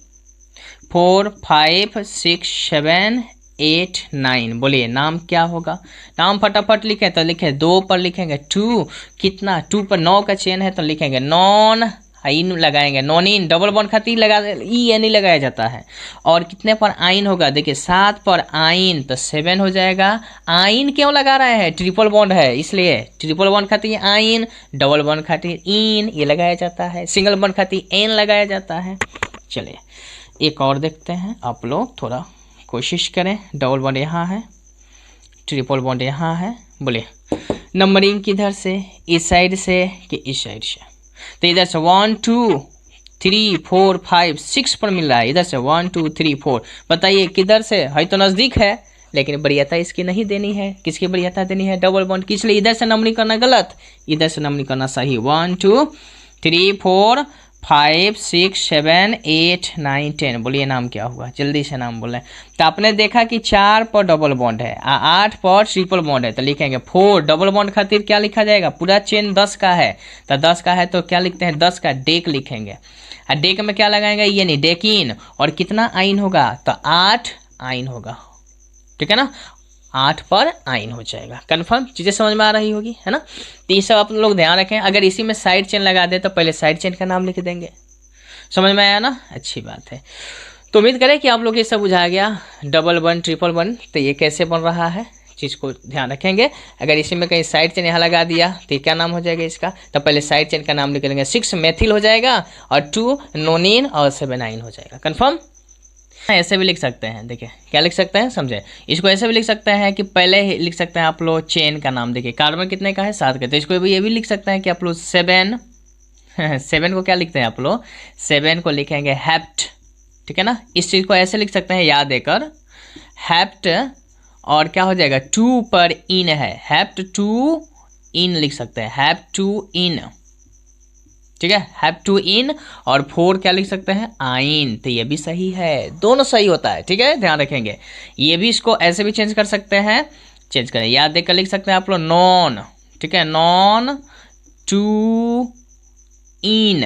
4 5 6 7 8 9, बोलिए नाम क्या होगा, नाम फटाफट लिखें, तो लिखें 2 पर लिखेंगे 2, कितना 2 पर 9 का चेन है तो लिखेंगे नॉन, इन लगाएंगे नॉनिन, डबल बॉन्ड खातिर लगा ई एन लगाया जाता है, और कितने पर आइन होगा, देखिए 7 पर आइन तो 7 हो जाएगा, आइन क्यों लगा रहे हैं ट्रिपल बॉन्ड है इसलिए, ट्रिपल बॉन्ड खातिर आइन, डबल बॉन्ड खातिर इन ये लगाया जाता है, सिंगल बॉन्ड खातिर एन लगाया जाता है। चलिए एक और देखते हैं, आप लोग थोड़ा कोशिश करें, डबल बॉन्ड यहाँ है, ट्रिपल बॉन्ड यहाँ है, बोले नंबरिंग किधर से, इस साइड से कि इस साइड से, तो इधर से 1 2 3 4 5 6 पर मिल रहा है, इधर से 1 2 3 4, बताइए किधर से है, तो नज़दीक है लेकिन वरीयता इसकी नहीं देनी है, किसकी वरीयता देनी है डबल बॉन्ड की, इसलिए इधर से नंबरिंग करना गलत, इधर से नंबरिंग करना सही, 1 2 3 4 5 6 7 8 9 10, बोलिए नाम क्या हुआ, जल्दी से नाम बोलें। तो आपने देखा कि 4 पर डबल बॉन्ड है, 8 पर ट्रिपल बॉन्ड है, तो लिखेंगे 4 डबल बॉन्ड खातिर क्या लिखा जाएगा, पूरा चेन 10 का है, तो 10 का है तो क्या लिखते हैं, 10 का डेक लिखेंगे। और डेक में क्या लगाएंगे, ये नहीं डेकिन, और कितना आइन होगा, तो 8 आइन होगा, ठीक है ना, 8 पर आइन हो जाएगा। कन्फर्म, चीज़ें समझ में आ रही होगी, है ना। तो ये सब आप लोग ध्यान रखें। अगर इसी में साइड चेन लगा दे तो पहले साइड चेन का नाम लिख देंगे। समझ में आया ना, अच्छी बात है। तो उम्मीद करें कि आप लोग ये सब बुझा गया, डबल वन ट्रिपल वन, तो ये कैसे बन रहा है, चीज़ को ध्यान रखेंगे। अगर इसी में कहीं साइड चेन यहाँ लगा दिया तो क्या नाम हो जाएगा इसका, तो पहले साइड चेन का नाम लिख लेंगे। 6 मेथिल हो जाएगा, और 2 नोनिन, और 7 आइन हो जाएगा। कन्फर्म। ऐसे भी लिख सकते हैं, देखिए क्या लिख सकते हैं, समझे। इसको ऐसे भी लिख सकते हैं कि पहले ही लिख सकते हैं आप लोग चेन का नाम, देखिए कार्बन कितने का है, 7 का, तो इसको भी ये भी लिख सकते हैं कि आप लोग 7 7 को क्या लिखते हैं आप लोग, 7 को लिखेंगे हेप्ट, ठीक है ना। इस चीज़ को ऐसे लिख सकते हैं याद देकर, हेप्ट, और क्या हो जाएगा, 2 पर इन है, हेप्ट 2 इन लिख सकते हैं, हेप्ट 2 इन, ठीक है, हैव टू इन, और 4 क्या लिख सकते हैं, आइन, तो ये भी सही है, दोनों सही होता है, ठीक है, ध्यान रखेंगे। ये भी इसको ऐसे भी चेंज कर सकते हैं, चेंज करें, याद देकर लिख सकते हैं आप लोग नॉन, ठीक है, नॉन टू इन,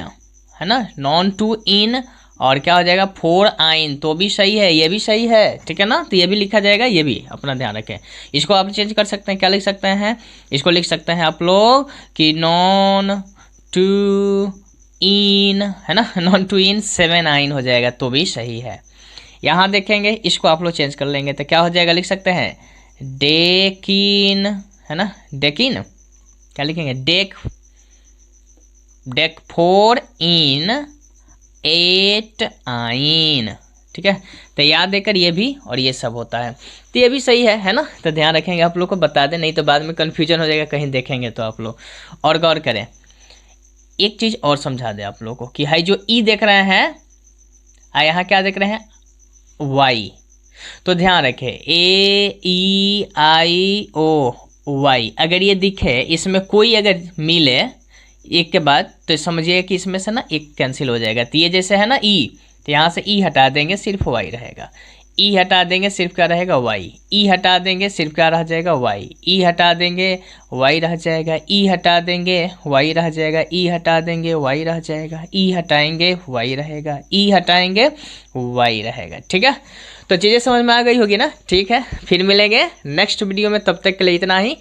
है ना, नॉन टू इन, और क्या हो जाएगा 4 आइन, तो भी सही है, ये भी सही है, ठीक है ना, तो ये भी लिखा जाएगा, ये भी अपना ध्यान रखें। इसको आप चेंज कर सकते हैं, क्या लिख सकते हैं, इसको लिख सकते हैं आप लोग कि नॉन टू इन, है ना, नॉन टू इन 7 आइन हो जाएगा, तो भी सही है। यहाँ देखेंगे, इसको आप लोग चेंज कर लेंगे तो क्या हो जाएगा, लिख सकते हैं डेकिन, है ना, डेकिन, क्या लिखेंगे, डेक, डेक 4 इन 8 आइन, ठीक है। तो याद देकर ये भी और ये सब होता है, तो ये भी सही है ना। तो ध्यान रखेंगे, आप लोग को बता दें, नहीं तो बाद में कन्फ्यूजन हो जाएगा, कहीं देखेंगे तो आप लोग और गौर करें। एक चीज़ और समझा दे आप लोगों को कि हाई जो ई देख रहे हैं, यहाँ क्या देख रहे हैं, वाई, तो ध्यान रखें AEIO, अगर ये दिखे, इसमें कोई अगर मिले एक के बाद, तो समझिए कि इसमें से ना एक कैंसिल हो जाएगा। तो ये जैसे है ना ई, तो यहाँ से ई हटा देंगे, सिर्फ वाई रहेगा, ई हटा देंगे, सिर्फ क्या रहेगा, वाई, ई हटा देंगे, सिर्फ क्या रह जाएगा, वाई, ई हटा देंगे, वाई रह जाएगा, ई हटा देंगे, वाई रह जाएगा, ई हटा देंगे, वाई रह जाएगा, ई हटाएंगे, वाई रहेगा, ई हटाएंगे, वाई रहेगा, ठीक है। तो चीज़ें समझ में आ गई होगी ना, ठीक है। फिर मिलेंगे नेक्स्ट वीडियो में, तब तक के लिए इतना ही है।